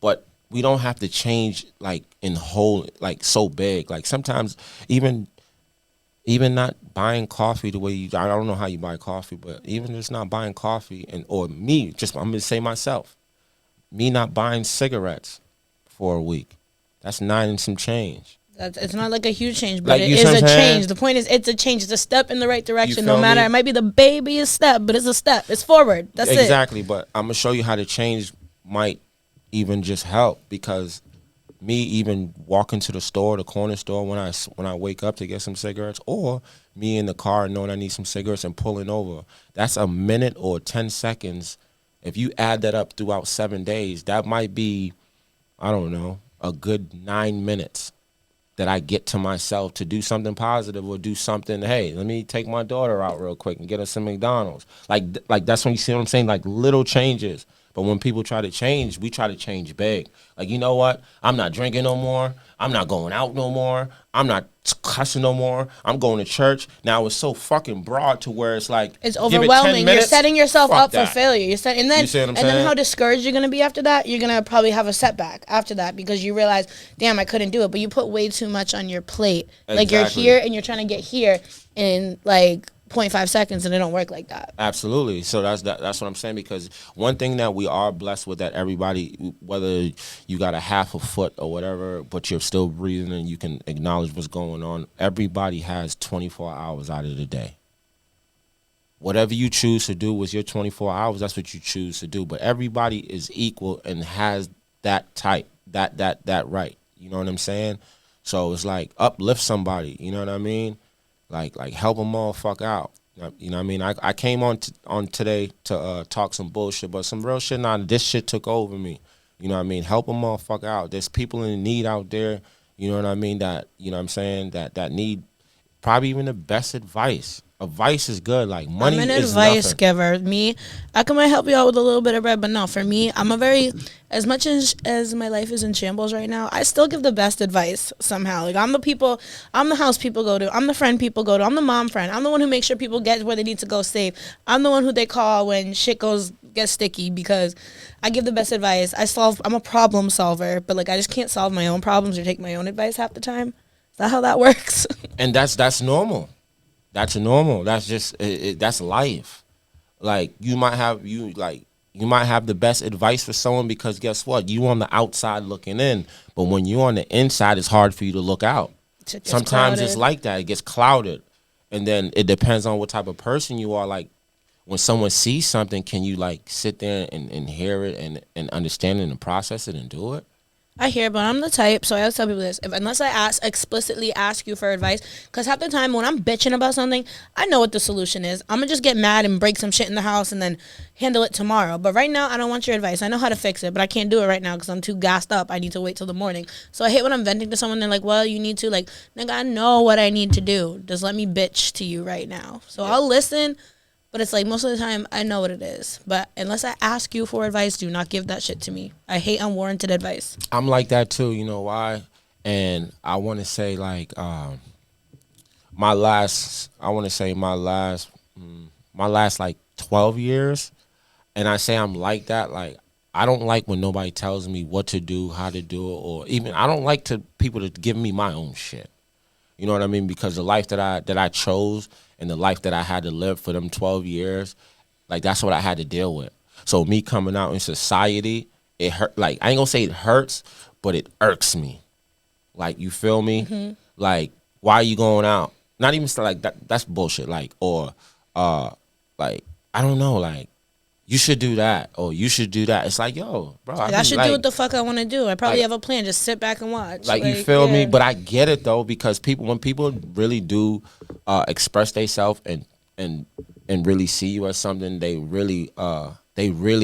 but we don't have to change like in whole, like so big. Like sometimes even not buying coffee the way I don't know how you buy coffee, but even just not buying coffee or me, just I'm gonna say myself, me not buying cigarettes for a week, that's 9 and some change. It's not like a huge change, but Like, it you is see what a I'm saying? change. The point is, it's a change. It's a step in the right direction. No feel matter, me? it might be the babyest step, but it's a step. It's forward. That's it. Exactly, but I'm gonna show you how to change might even just help, because me even walking to the store, the corner store, when I wake up to get some cigarettes, or me in the car knowing I need some cigarettes and pulling over, that's a minute or 10 seconds. If you add that up throughout 7 days, that might be, I don't know, a good 9 minutes that I get to myself to do something positive, or do something. Hey, let me take my daughter out real quick and get her some McDonald's. Like that's when you see what I'm saying, like little changes. But when people try to change, we try to change big. Like, you know what? I'm not drinking no more. I'm not going out no more. I'm not cussing no more. I'm going to church. Now it's so fucking broad to where it's like, It's give it 10 overwhelming. You're minutes, setting yourself fuck up that. for failure. You You see what I'm and then saying? how discouraged you're gonna be after that. You're gonna probably have a setback after that because you realize, damn, I couldn't do it. But you put way too much on your plate. Like, you're Exactly. here and you're trying to get here in like 0.5 seconds, and it don't work like that. Absolutely. So that's what I'm saying, because one thing that we are blessed with, that everybody, whether you got a half a foot or whatever, but you're still breathing and you can acknowledge what's going on, everybody has 24 hours out of the day. Whatever you choose to do with your 24 hours, that's what you choose to do. But everybody is equal and has that type, that right. You know what I'm saying? So it's like, uplift somebody. You know what I mean? Like help them all fuck out. You know what I mean? I came on today to talk some bullshit, but some real shit. Now this shit took over me. You know what I mean? Help them all fuck out. There's people in need out there. You know what I mean? That, you know what I'm saying, that need probably even the best advice. Advice is good. Like, money I'm an is advice nothing. giver. Me, I can might help you out with a little bit of bread, but no, for me, I'm a very, as much as my life is in shambles right now, I still give the best advice somehow. Like, I'm the house people go to, I'm the friend people go to, I'm the mom friend, I'm the one who makes sure people get where they need to go safe. I'm the one who they call when shit gets sticky, because I give the best advice. I'm a problem solver, but like, I just can't solve my own problems or take my own advice half the time. Is that how that works? And that's normal. That's normal. That's just that's life. Like, you might have the best advice for someone, because guess what? You on the outside looking in, but when you on the inside, it's hard for you to look out. Shit gets Sometimes clouded. it's like that. It gets clouded, and then it depends on what type of person you are. Like, when someone sees something, can you like sit there and hear it and understand it and process it and do it? I hear, but I'm the type, so I always tell people this. Unless I explicitly ask you for advice, because half the time when I'm bitching about something, I know what the solution is. I'm going to just get mad and break some shit in the house and then handle it tomorrow. But right now, I don't want your advice. I know how to fix it, but I can't do it right now because I'm too gassed up. I need to wait till the morning. So I hate when I'm venting to someone, they're like, well, you need to, like, nigga, I know what I need to do. Just let me bitch to you right now. So I'll listen. But it's like, most of the time, I know what it is. But unless I ask you for advice, do not give that shit to me. I hate unwarranted advice. I'm like that too. You know why? And I want to say, like, my last like 12 years, and I say I'm like that. Like, I don't like when nobody tells me what to do, how to do it, or even I don't like people to give me my own shit. You know what I mean? Because the life that I chose and the life that I had to live for them 12 years, like, that's what I had to deal with. So me coming out in society, it hurt. Like, I ain't gonna say it hurts, but it irks me. Like, you feel me? Mm-hmm. Like, why are you going out? Not even like that. That's bullshit. Like, or like, I don't know. Like, you should do that, or you should do that. It's like, yo, bro, I should do what the fuck I want to do. I probably have a plan. Just sit back and watch. Like, you feel me? yeah. But I get it though, because when people really do express themselves and really see you as something, they really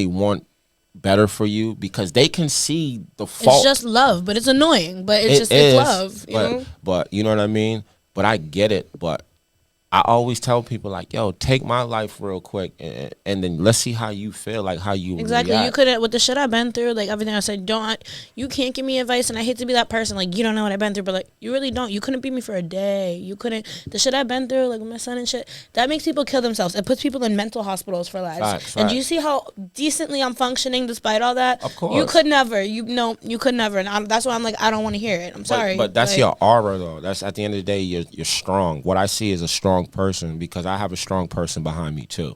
want better for you, because they can see the fault. It's just love, but it's annoying. But it's love. You know? But you know what I mean? But I get it. But I always tell people, like, yo, take my life real quick, and then let's see how you feel, like how you Exactly. react. You couldn't, with the shit I've been through, like everything I said, you can't give me advice, and I hate to be that person, like, you don't know what I've been through, but like, you really don't. You couldn't beat me for a day. You couldn't, the shit I've been through, like with my son and shit, that makes people kill themselves. It puts people in mental hospitals for lives. Facts. And do you see how decently I'm functioning despite all that? Of course. You could never, you could never. And that's why I'm like, I don't want to hear it. I'm sorry. But that's like, your aura, though. That's, at the end of the day, you're strong. What I see is a strong person, because I have a strong person behind me too.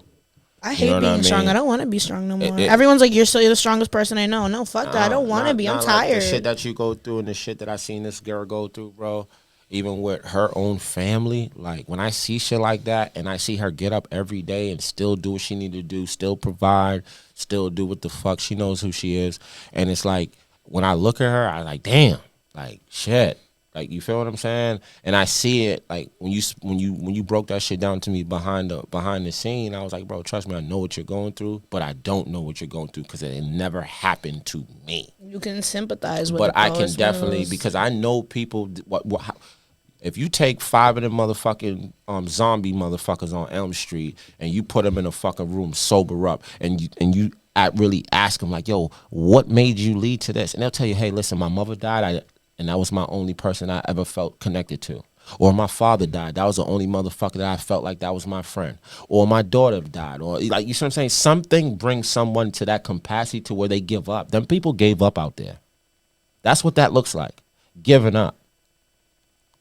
I You hate know what being I strong. mean? I don't want to be strong no more. it- Everyone's like, you're the strongest person I know. No, fuck that. I don't want to be. I'm Like tired. the shit that you go through and the shit that I seen this girl go through, bro. Even with her own family, like when I see shit like that, and I see her get up every day and still do what she need to do, still provide, still do what the fuck she knows who she is, and it's like when I look at her, I like, damn, like shit. Like you feel what I'm saying, and I see it like when you broke that shit down to me behind the scene. I was like, bro, trust me, I know what you're going through, but I don't know what you're going through because it never happened to me. You can sympathize with But it. I though. can It's one of definitely those- because I know people. If you take 5 of them motherfucking zombie motherfuckers on Elm Street and you put them in a fucking room sober up and you really ask them like, yo, what made you lead to this? And they'll tell you, hey, listen, my mother died, and that was my only person I ever felt connected to. Or my father died. That was the only motherfucker that I felt like that was my friend. Or my daughter died. Or like you see what I'm saying? Something brings someone to that capacity to where they give up. Them people gave up out there. That's what that looks like. Giving up.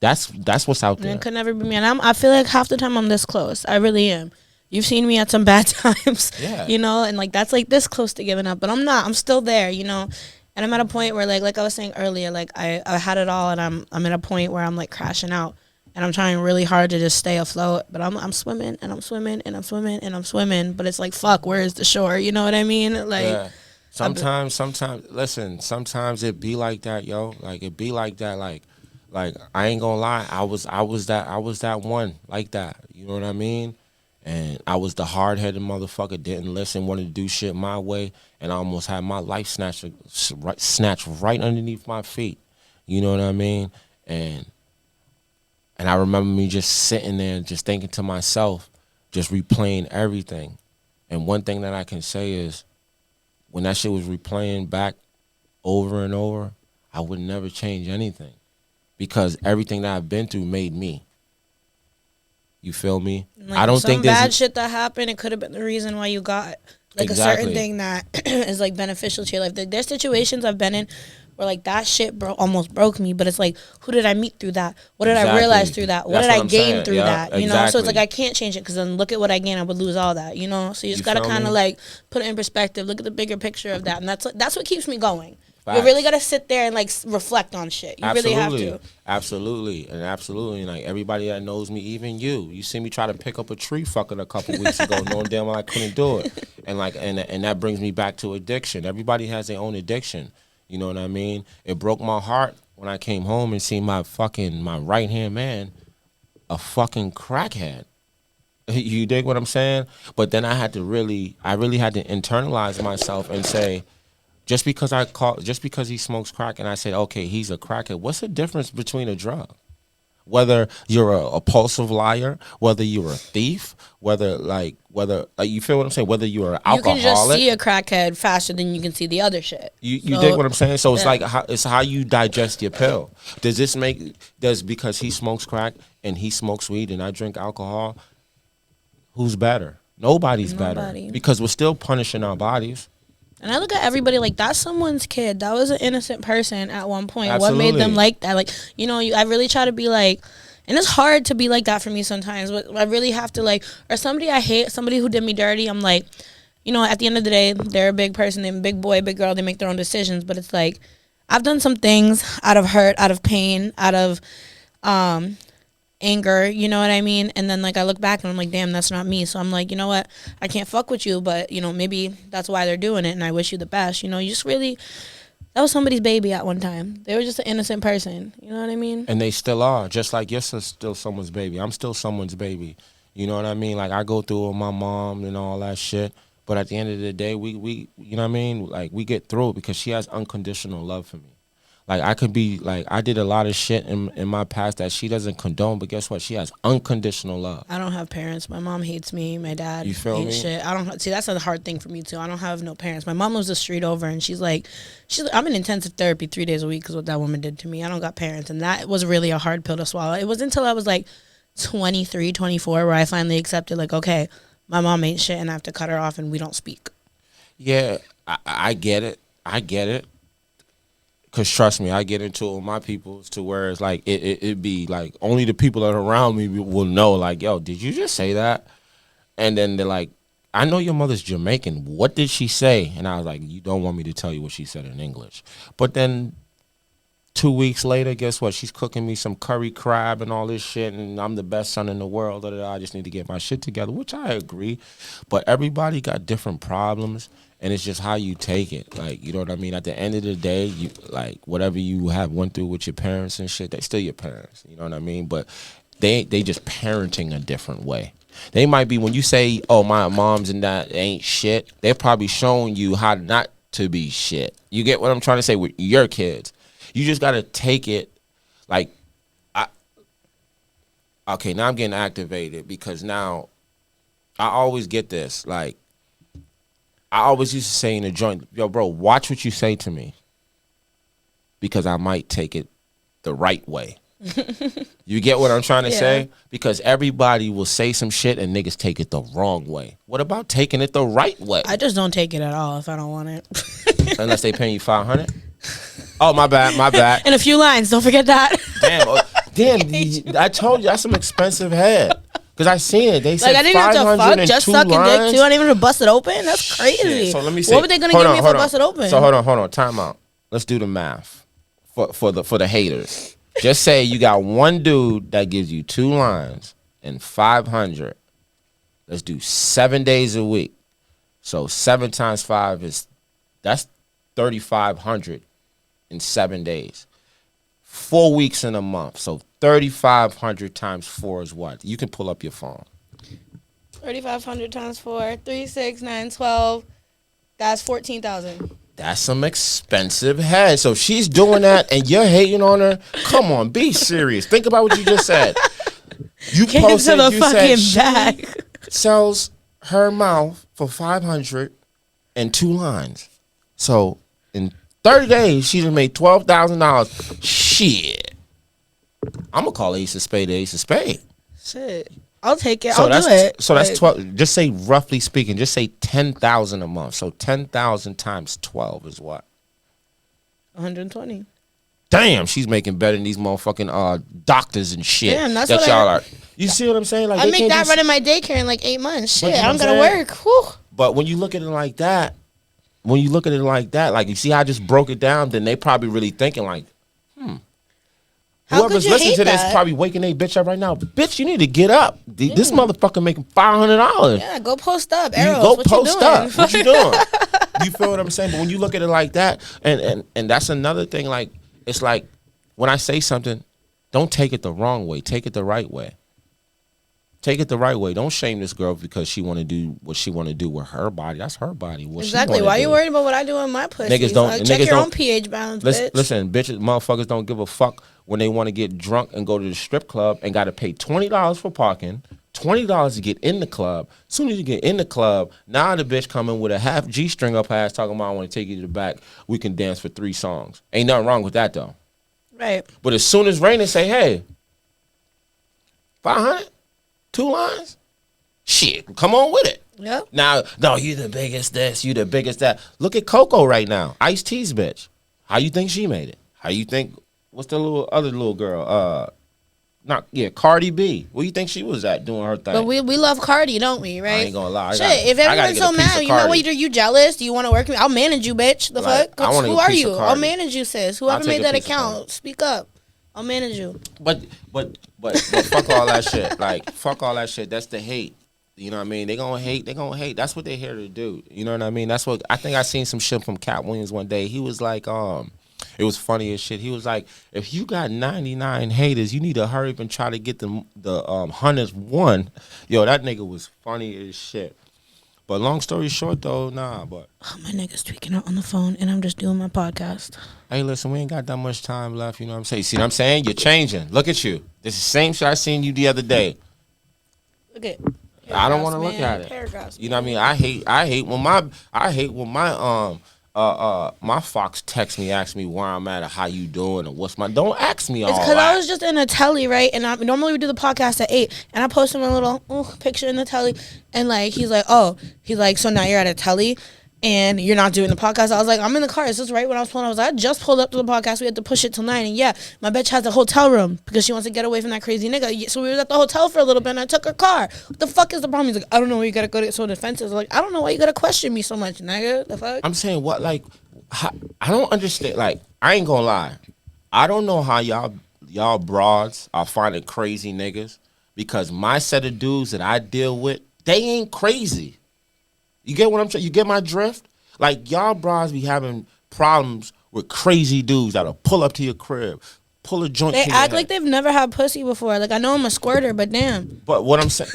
That's what's out there. It could never be me. And I feel like half the time I'm this close. I really am. You've seen me at some bad times, Yeah. you know, and like that's like this close to giving up, but I'm not. I'm still there, you know. And I'm at a point where like I was saying earlier, like I had it all, and I'm at a point where I'm like crashing out, and I'm trying really hard to just stay afloat. But I'm swimming and I'm swimming and I'm swimming and I'm swimming. But it's like fuck, where is the shore? You know what I mean? Like. Yeah. Sometimes, listen, sometimes it be like that, yo. Like it be like that, like I ain't gonna lie, I was that one like that. You know what I mean? And I was the hard headed motherfucker, didn't listen, wanted to do shit my way, and I almost had my life snatched right underneath my feet. You know what I mean? And I remember me just sitting there and just thinking to myself, just replaying everything. And one thing that I can say is, when that shit was replaying back over and over, I would never change anything because everything that I've been through made me. You feel me? Like, I don't think some bad there's shit that happened. It could have been the reason why you got like a Exactly. certain thing that is like beneficial to your life. There's situations I've been in where like that shit almost broke me. But it's like, who did I meet through that? What did I Exactly. realize through that? What That's did what I I'm gain saying. through Yeah, that? You know, so it's like exactly. I can't change it because then look at what I gain. I would lose all that. You know, so you just You gotta feel kind me? of like put it in perspective. Look at the bigger picture of that, and that's what keeps me going. You Facts. really gotta sit there and like reflect on shit. You really have to. Absolutely. And like everybody that knows me, even you see me try to pick up a tree fucking a couple weeks ago, knowing damn well I couldn't do it. And like, and that brings me back to addiction. Everybody has their own addiction. You know what I mean? It broke my heart when I came home and see my right hand man, a fucking crackhead. You dig what I'm saying? But then I really had to internalize myself and say, just because he smokes crack and I said, okay, he's a crackhead, what's the difference between a drug? Whether you're a compulsive liar, whether you're a thief, whether you feel what I'm saying, whether you're an You can alcoholic. just see a crackhead faster than you can see the other shit. You So, dig what I'm saying? So it's yeah. like it's how you digest your pill. Does because he smokes crack and he smokes weed and I drink alcohol, who's better? Nobody's better Nobody. because we're still punishing our bodies. And I look at everybody like that's someone's kid. That was an innocent person at one point. What Absolutely. made them like that? Like, you know, I really try to be like, and it's hard to be like that for me sometimes. But I really have to like, or somebody I hate, somebody who did me dirty. I'm like, you know, at the end of the day, they're a big person, they're a big boy, big girl. They make their own decisions. But it's like, I've done some things out of hurt, out of pain, out of anger, you know what I mean? And then like I look back and I'm like, damn, that's not me. So I'm like, you know what? I can't fuck with you, but you know, maybe that's why they're doing it and I wish you the best. You know, you just really that was somebody's baby at one time. They were just an innocent person. You know what I mean? And they still are, just like you're still someone's baby. I'm still someone's baby. You know what I mean? Like I go through with my mom and all that shit. But at the end of the day, we you know what I mean? Like we get through it because she has unconditional love for me. Like I could be like I did a lot of shit in my past that she doesn't condone, but guess what? She has unconditional love. I don't have parents. My mom hates me. My dad You feel hates me? shit. I don't see. That's a hard thing for me too. I don't have no parents. My mom lives the street over, and she's like, I'm in intensive therapy 3 days a week because what that woman did to me. I don't got parents, and that was really a hard pill to swallow. It wasn't until I was like 23, 24 where I finally accepted like, okay, my mom ain't shit, and I have to cut her off, and we don't speak. Yeah, I get it. I get it. Cause trust me, I get into it with my people to where it's like it be like only the people that are around me will know. Like, yo, did you just say that? And then they're like, I know your mother's Jamaican. What did she say? And I was like, you don't want me to tell you what she said in English. But then 2 weeks later, guess what? She's cooking me some curry crab and all this shit, and I'm the best son in the world. I just need to get my shit together, which I agree. But everybody got different problems, and it's just how you take it. Like, you know what I mean? At the end of the day, you like whatever you have went through with your parents and shit, they still your parents. You know what I mean? But they just parenting a different way. They might be, when you say, oh, my mom's and that ain't shit, they're probably showing you how not to be shit. You get what I'm trying to say with your kids. You just got to take it like, okay, now I'm getting activated because now I always get this. Like, I always used to say in the joint, yo, bro, watch what you say to me because I might take it the right way. You get what I'm trying to say? Because everybody will say some shit and niggas take it the wrong way. What about taking it the right way? I just don't take it at all if I don't want it. Unless they paying you $500. Oh, my bad. And a few lines, don't forget that. Damn, I told you that's some expensive head. Because I seen it. They said Like, I didn't have to fuck, just sucking dick too. I didn't even have to bust it open. That's crazy. Shit. So let me see. What were they going to give me if I bust it open? So hold on. Time out. Let's do the math for the haters. Just say you got one dude that gives you 2 lines and 500. Let's do 7 days a week. So 7 times 5 that's 3,500 in 7 days. 4 weeks in a month. So 3,500 times 4 is what? You can pull up your phone. 3,500 times 4, 3, 6, 9, 12. That's 14,000. That's some expensive head. So she's doing that and you're hating on her. Come on, be serious. Think about what you just said. You Get posted, into the you fucking said she bag. sells her mouth for 500 and 2 lines. So in 30 days, she done made $12,000. Shit. I'm going to call Ace of Spade. Shit. I'll take it. So I'll do it. So that's 12. Just say, roughly speaking, just say 10,000 a month. So 10,000 times 12 is what? 120. Damn, she's making better than these motherfucking doctors and shit. Damn, that's that what y'all are. You see what I'm saying? Like, I they make can't that just- running my daycare in like 8 months. Shit, But you know I don't what gotta I'm saying? work. Whew. But when you look at it like that, like you see how I just broke it down, then they probably really thinking like, How whoever's could you listening hate to this that? probably waking their bitch up right now. Bitch, you need to get up. This motherfucker making $500. Yeah, go post up. You Arrows, go what post you doing? up. What you doing? You feel what I'm saying? But when you look at it like that, and that's another thing. Like, it's like when I say something, don't take it the wrong way. Take it the right way. Take it the right way. Don't shame this girl because she want to do what she want to do with her body. That's her body. What she Exactly. wanna Why do. you worried about what I do in my pussy? Niggas don't- Check niggas your don't- own pH balance, Listen, bitch. listen, bitches, motherfuckers don't give a fuck when they want to get drunk and go to the strip club and got to pay $20 for parking, $20 to get in the club. As soon as you get in the club, now the bitch coming with a half G-string up her ass talking about I want to take you to the back. We can dance for 3 songs. Ain't nothing wrong with that though. Right. But as soon as Raina say, hey, 500, 2 lines, shit, come on with it. Yep. Now, no, you the biggest this, you the biggest that. Look at Coco right now, Ice-T's bitch. How you think she made it? How you think? What's the other little girl? Cardi B. Where you think she was at doing her thing? But we love Cardi, don't we? Right? I ain't gonna lie. Shit, if everyone's so mad, you know what? you You jealous? Do you want to work with me? I'll manage you, bitch. The Right. fuck? I want a Who are piece of you? Cardi. I'll manage you, sis. Whoever I'll made take a that piece of account, Cardi. speak up. I'll manage you. But fuck all that shit. Like, fuck all that shit. That's the hate. You know what I mean? They gonna hate. That's what they here to do. You know what I mean? That's what I think. I seen some shit from Cat Williams one day. He was like, it was funny as shit. He was like, if you got 99 haters, you need to hurry up and try to get the 101. Yo, that nigga was funny as shit. But long story short, though, nah. But Oh, my nigga's tweaking out on the phone, and I'm just doing my podcast. hey, listen, we ain't got that much time left. You know what I'm saying? See what I'm saying? You're changing. Look at you. This is the same shit I seen you the other day. Look at. I don't want to Paragraphs, look man. at it. Paragraphs, You know what I mean? I hate when my Fox text me, ask me where I'm at, or how you doing, or what's my. Don't ask me all It's because that. I was just in a telly, right? And normally we do the podcast at 8, and I posted my little picture in the telly, and like he's like, so now you're at a telly, and you're not doing the podcast. I was like, I'm in the car. It's just right when I was pulling. I just pulled up to the podcast. We had to push it till 9. And yeah, my bitch has a hotel room because she wants to get away from that crazy nigga. So we was at the hotel for a little bit and I took her car. What the fuck is the problem? He's like, I don't know why you gotta go get so defensive. I was like, I don't know why you gotta question me so much, nigga. The fuck? I'm saying what, like, I don't understand. Like, I ain't gonna lie. I don't know how y'all broads are finding crazy niggas because my set of dudes that I deal with, they ain't crazy. You get what I'm saying? You get my drift? Like, y'all broads be having problems with crazy dudes that'll pull up to your crib, pull a joint. They to your act head. like they've never had pussy before. Like, I know I'm a squirter, but damn. But what I'm saying.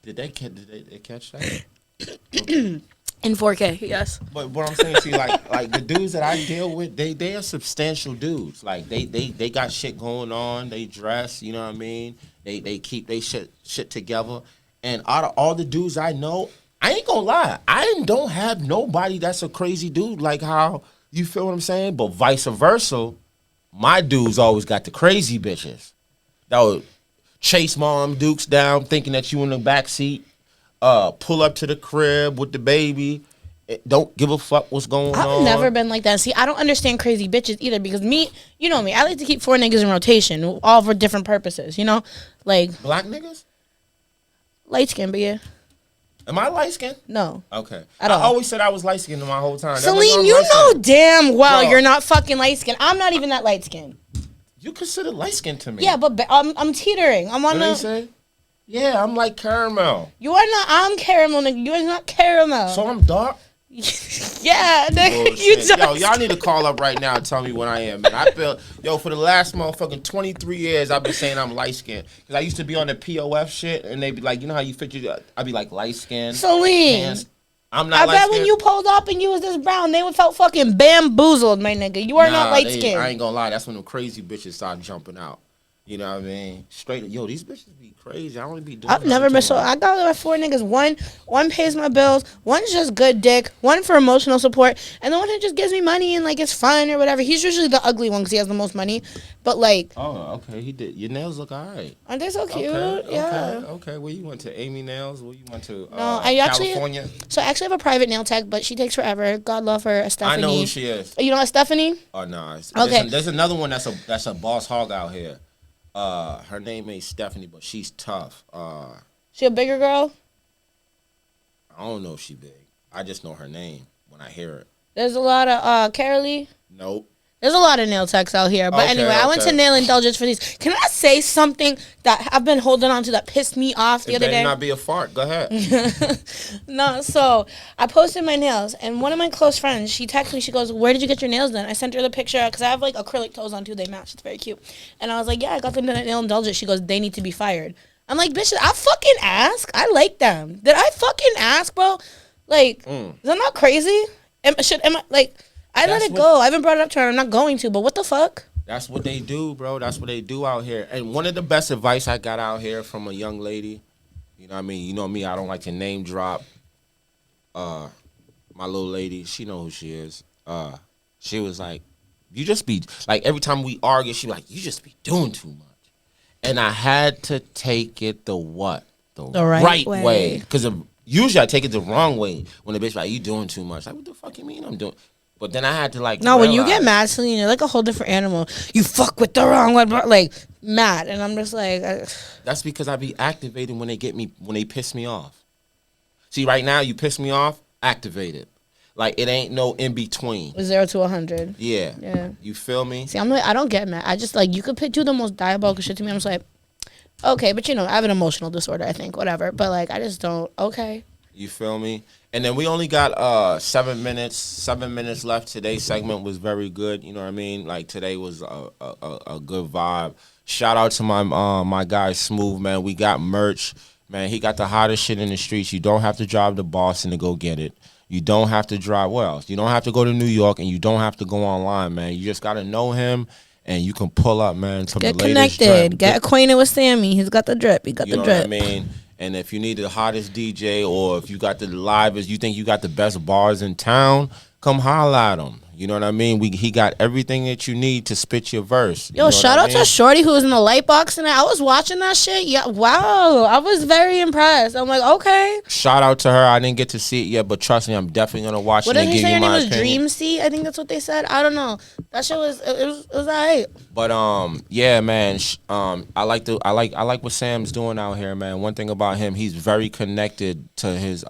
Did they catch that? Okay. In 4K, yes. But what I'm saying to you, like the dudes that I deal with, they are substantial dudes. Like they got shit going on. They dress, you know what I mean. They keep they shit together. And out of all the dudes I know, I ain't gonna lie, I don't have nobody that's a crazy dude. Like how you feel what I'm saying. But vice versa, my dudes always got the crazy bitches that would chase mom dukes down, thinking that you in the back seat. Pull up to the crib with the baby. Don't give a fuck what's going on. I've never been like that. See, I don't understand crazy bitches either because me, you know me, I like to keep 4 niggas in rotation, all for different purposes, you know? Like, Black niggas? light skin, but yeah. Am I light skinned? No. Okay. At all. I always said I was light skinned my whole time. Celine, you know damn well Bro. you're not fucking light skin. I'm not even that light skin. You consider light skinned to me. Yeah, but I'm teetering. I'm on What do you the. say? Yeah, I'm like caramel. You are not. I'm caramel, nigga. You are not caramel. So I'm dark? Yeah, nigga. You Bullshit. just. Yo, y'all need to call up right now and tell me what I am, man. I feel, for the last motherfucking 23 years, I've been saying I'm light skinned. Because I used to be on the POF shit, and they be like, you know how you fit your, I'd be like light skinned. Celine. I'm not I light bet skinned. when you pulled up and you was this brown, they would felt fucking bamboozled, my nigga. You are not light skinned. I ain't gonna lie, that's when the crazy bitches start jumping out. You know what I mean? Straight, these bitches be crazy. I only be doing. I've never been so. I got like 4 niggas. One pays my bills. One's just good dick. One for emotional support, and the one who just gives me money and like it's fun or whatever. He's usually the ugly one because he has the most money. But like, oh, okay, he did. Your nails look alright. aren't they so cute? Okay, Yeah. okay. Where you went to? Amy Nails? Where you went to? No, I actually. California. So I actually have a private nail tech, but she takes forever. God love her, Stephanie. I know who she is. You know a Stephanie? Oh no. Okay. There's another one that's a boss hog out here. Her name ain't Stephanie, but she's tough. She a bigger girl? I don't know if she big. I just know her name when I hear it. There's a lot of Carolee. Nope. There's a lot of nail techs out here. But Okay, anyway, I went to okay. Nail Indulgence for these. Can I say something that I've been holding on to that pissed me off the It other better day? not be a fart. Go ahead. No, so I posted my nails, and one of my close friends, she texted me, she goes, where did you get your nails done? I sent her the picture, because I have, like, acrylic toes on, too. They match. It's very cute. And I was like, yeah, I got them done at Nail Indulgence. She goes, they need to be fired. I'm like, bitch, did I fucking ask? I like them. Did I fucking ask, bro? Like, is that not crazy? Am I, like... I let That's it what- go. I haven't brought it up to her. I'm not going to, but what the fuck? That's what they do, bro. That's what they do out here. And one of the best advice I got out here from a young lady, you know what I mean? You know me, I don't like to name drop my little lady. She know who she is. She was like, you just be, like every time we argue, she like, you just be doing too much. And I had to take it the what? The right way. way. Because usually I take it the wrong way when the bitch like, you doing too much. Like, what the fuck you mean I'm doing? But then I had to like. No, when you get realize- mad, Celine, you're like a whole different animal. You fuck with the wrong one, bro. Like, mad. And I'm just like... That's because I be activating when they piss me off. See, right now you piss me off, activated. Like it ain't no in between. 0 to 100. Yeah. Yeah. You feel me? See, I'm like, I don't get mad. I just like, you could do the most diabolical shit to me. I'm just like, okay, but you know, I have an emotional disorder, I think, whatever. But like, I just don't, okay. You feel me? And then we only got 7 minutes. 7 minutes left. Today's segment was very good. You know what I mean? Like today was a good vibe. Shout out to my guy Smooth, man. We got merch, man. He got the hottest shit in the streets. You don't have to drive to Boston to go get it. You don't have to drive. Well, you don't have to go to New York, and you don't have to go online, man. You just gotta know him, and you can pull up, man. Some Get of the latest connected. drip. Get acquainted with Sammy. He's got the drip. He got You the know drip. what I mean? And if you need the hottest DJ, or if you got the livest, you think you got the best bars in town, come holla at him. You know what I mean? He got everything that you need to spit your verse. You Yo, know shout what I out mean? to Shorty who was in the light box tonight. I was watching that shit. Yeah, wow. I was very impressed. I'm like, okay. Shout out to her. I didn't get to see it yet, but trust me, I'm definitely gonna watch What it did and he give say? you Her name my was opinion. Dream Seat. I think that's what they said. I don't know. That shit was it was alright. But yeah, man. I like what Sam's doing out here, man. One thing about him, he's very connected to his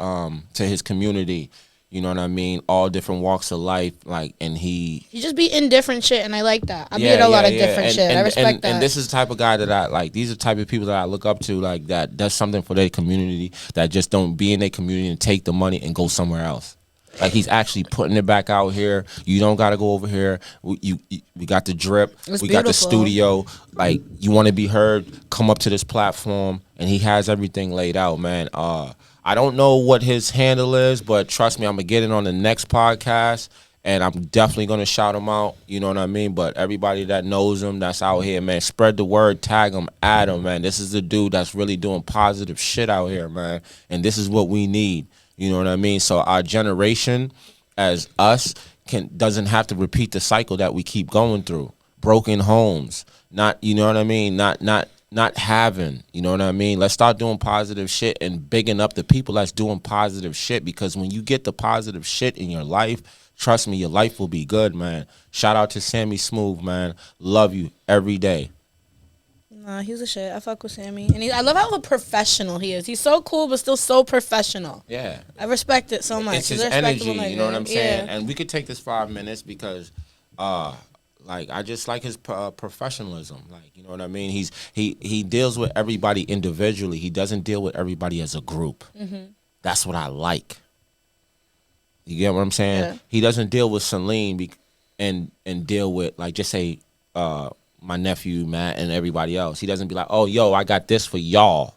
community. You know what I mean? All different walks of life, like, and he. You just be in different shit, and I like that. I be in a lot of different shit. I respect that. And this is the type of guy that I like. These are the type of people that I look up to, like, that does something for their community, that just don't be in their community and take the money and go somewhere else. Like, he's actually putting it back out here. You don't got to go over here. We got the drip. It's we got the beautiful. studio. Like, you want to be heard, come up to this platform, and he has everything laid out, man. I don't know what his handle is, but trust me, I'm going to get it on the next podcast, and I'm definitely going to shout him out. You know what I mean? But everybody that knows him, that's out here, man, spread the word, tag him, add him, man. This is the dude that's really doing positive shit out here, man, and this is what we need. You know what I mean? So our generation, as us, doesn't have to repeat the cycle that we keep going through. Broken homes, not, you know what I mean? Not having, you know what I mean? Let's start doing positive shit and bigging up the people that's doing positive shit, because when you get the positive shit in your life, trust me, your life will be good, man. Shout out to Sammy Smooth, man. Love you every day. Nah, he's a shit. I fuck with Sammy, and I love how professional he is. He's so cool, but still so professional. Yeah. I respect it so much. It's his He's a energy, respectable you know what I'm nigga. saying? Yeah. And we could take this 5 minutes because like, I just like his professionalism. Like, you know what I mean? He deals with everybody individually. He doesn't deal with everybody as a group. Mm-hmm. That's what I like. You get what I'm saying? Yeah. He doesn't deal with Celine and deal with, like, just say my nephew Matt and everybody else. He doesn't be like, oh, yo, I got this for y'all.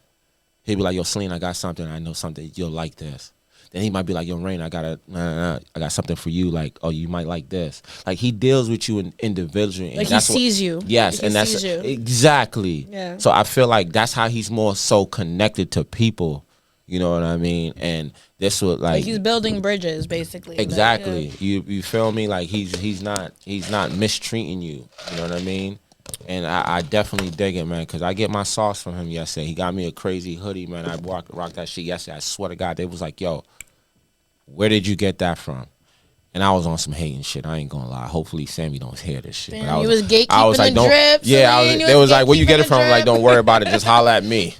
He'll be like, yo, Celine, I got something. I know something. You'll like this. Then he might be like, yo, Rain, I got something for you. Like, oh, you might like this. Like, he deals with you individually. And Like, he that's sees you. Yes, Like, he and that's sees you. exactly. Yeah. So I feel like that's how he's more so connected to people. You know what I mean? And this would Like, he's building bridges, basically. Like, exactly. yeah. You feel me? Like, he's not mistreating you. You know what I mean? And I definitely dig it, man, because I get my sauce from him yesterday. He got me a crazy hoodie, man. I rocked that shit yesterday. I swear to God, they was like, yo, where did you get that from? And I was on some hating shit. I ain't gonna lie. Hopefully Sammy don't hear this shit. Damn, But I you was gatekeeping I was like, the don't. drip, Yeah, Celine, you they was was like, where you get it gatekeeping the from? Like, drip. don't worry about it. Just holla at me.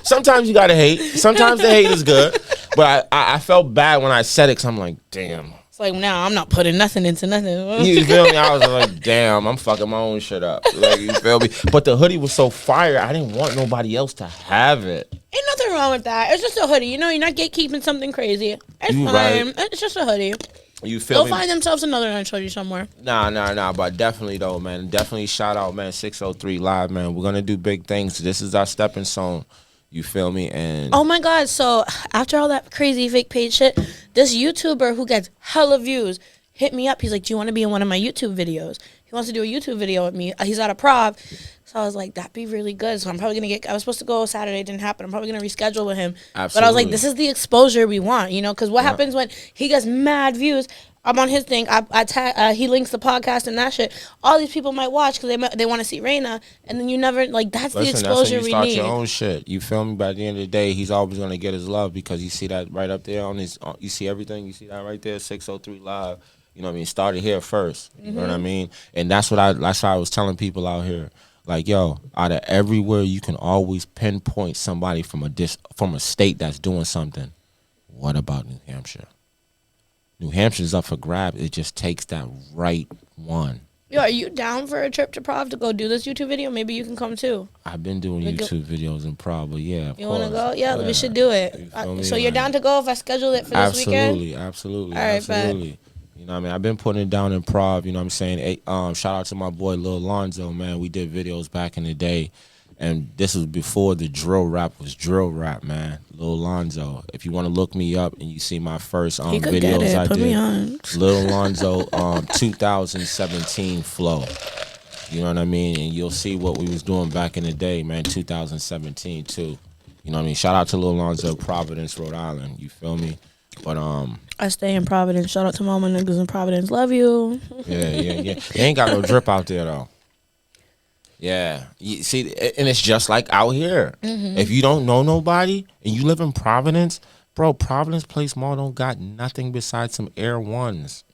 Sometimes you gotta hate. Sometimes the hate is good. But I felt bad when I said it, because I'm like, damn. It's like, now I'm not putting nothing into nothing. You feel me? I was like, damn, I'm fucking my own shit up. Like, you feel me? But the hoodie was so fire, I didn't want nobody else to have it. Ain't nothing wrong with that. It's just a hoodie. You know, you're not gatekeeping something crazy. It's You fine. right. It's just a hoodie. You feel They'll me? find themselves another nice hoodie somewhere. Nah. But definitely, though, man. Definitely shout out, man, 603 Live, man. We're going to do big things. This is our stepping stone. You feel me? And Oh my God. So after all that crazy fake page shit, this YouTuber who gets hella views hit me up. He's like, do you want to be in one of my YouTube videos? He wants to do a YouTube video with me. He's out of Prov. So I was like, that'd be really good. So I'm probably going to I was supposed to go Saturday. It didn't happen. I'm probably going to reschedule with him. But I was Absolutely. like, this is the exposure we want, you know? Because what happens when he gets mad views? I'm on his thing. He links the podcast and that shit. All these people might watch because they want to see Raina. And then you never, like, that's the listen, exposure that's when you we start need. your own shit. You feel me? By the end of the day, he's always going to get his love, because you see that right up there on his, you see everything. You see that right there, 603 Live. You know what I mean? Started here first. You know what I mean? And that's why I was telling people out here. Like, yo, out of everywhere, you can always pinpoint somebody from a state that's doing something. What about New Hampshire? New Hampshire's up for grabs. It just takes that right one. Yo, are you down for a trip to Prov to go do this YouTube video? Maybe you can come too. I've been doing We go- YouTube videos in Prague, but yeah, of You want to course. go? Yeah, we should do it. You feel me? So you're Like, down to go if I schedule it for this weekend? Absolutely. All right, bet. Absolutely. You know what I mean? I've been putting it down in Prov, you know what I'm saying? Shout out to my boy Lil Lonzo, man. We did videos back in the day. And this was before the drill rap was drill rap, man. Lil Lonzo. If you want to look me up and you see my first He could videos get it. I Put did. me on. Lil Lonzo 2017 flow. You know what I mean? And you'll see what we was doing back in the day, man, 2017 too. You know what I mean? Shout out to Lil Lonzo, Providence, Rhode Island. You feel me? But I stay in Providence. Shout out to all my niggas in Providence. Love you. yeah. They ain't got no drip out there though. Yeah, you see, and it's just like out here. If you don't know nobody and you live in Providence, bro, Providence Place Mall don't got nothing besides some Air Ones.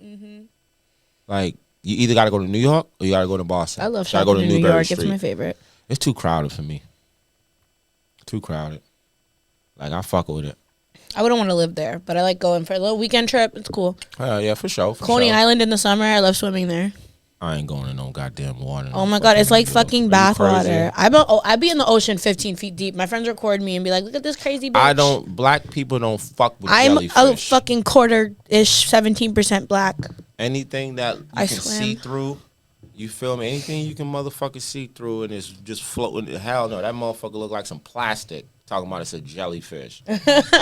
Like, you either got to go to New York or you got to go to Boston. I love Gotta shopping in New Newbury York. Street. It's my favorite. It's too crowded for me. Too crowded. Like, I fuck with it. I wouldn't want to live there, but I like going for a little weekend trip. It's cool. Yeah, for sure. Coney sure. Island in the summer. I love swimming there. I ain't going in no goddamn water. Oh my god, it's like fucking bath water. water. I be in the ocean 15 feet deep. My friends record me and be like, "Look at this crazy bitch." I don't. Black people don't fuck with I'm jellyfish. a fucking quarter-ish, 17% black. Anything that you I can swam. see through, you feel me? Anything you can motherfucking see through and it's just floating. Hell no, that motherfucker look like some plastic. Talking about it's a jellyfish. I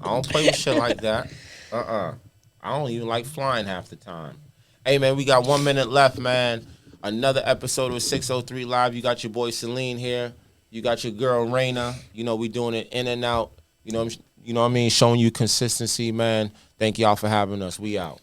don't play with shit like that. I don't even like flying half the time. Hey man, we got 1 minute left, man. Another episode of 603 Live. You got your boy Celine here. You got your girl Raina. You know we doing it in and out. You know what I mean? Showing you consistency, man. Thank y'all for having us. We out.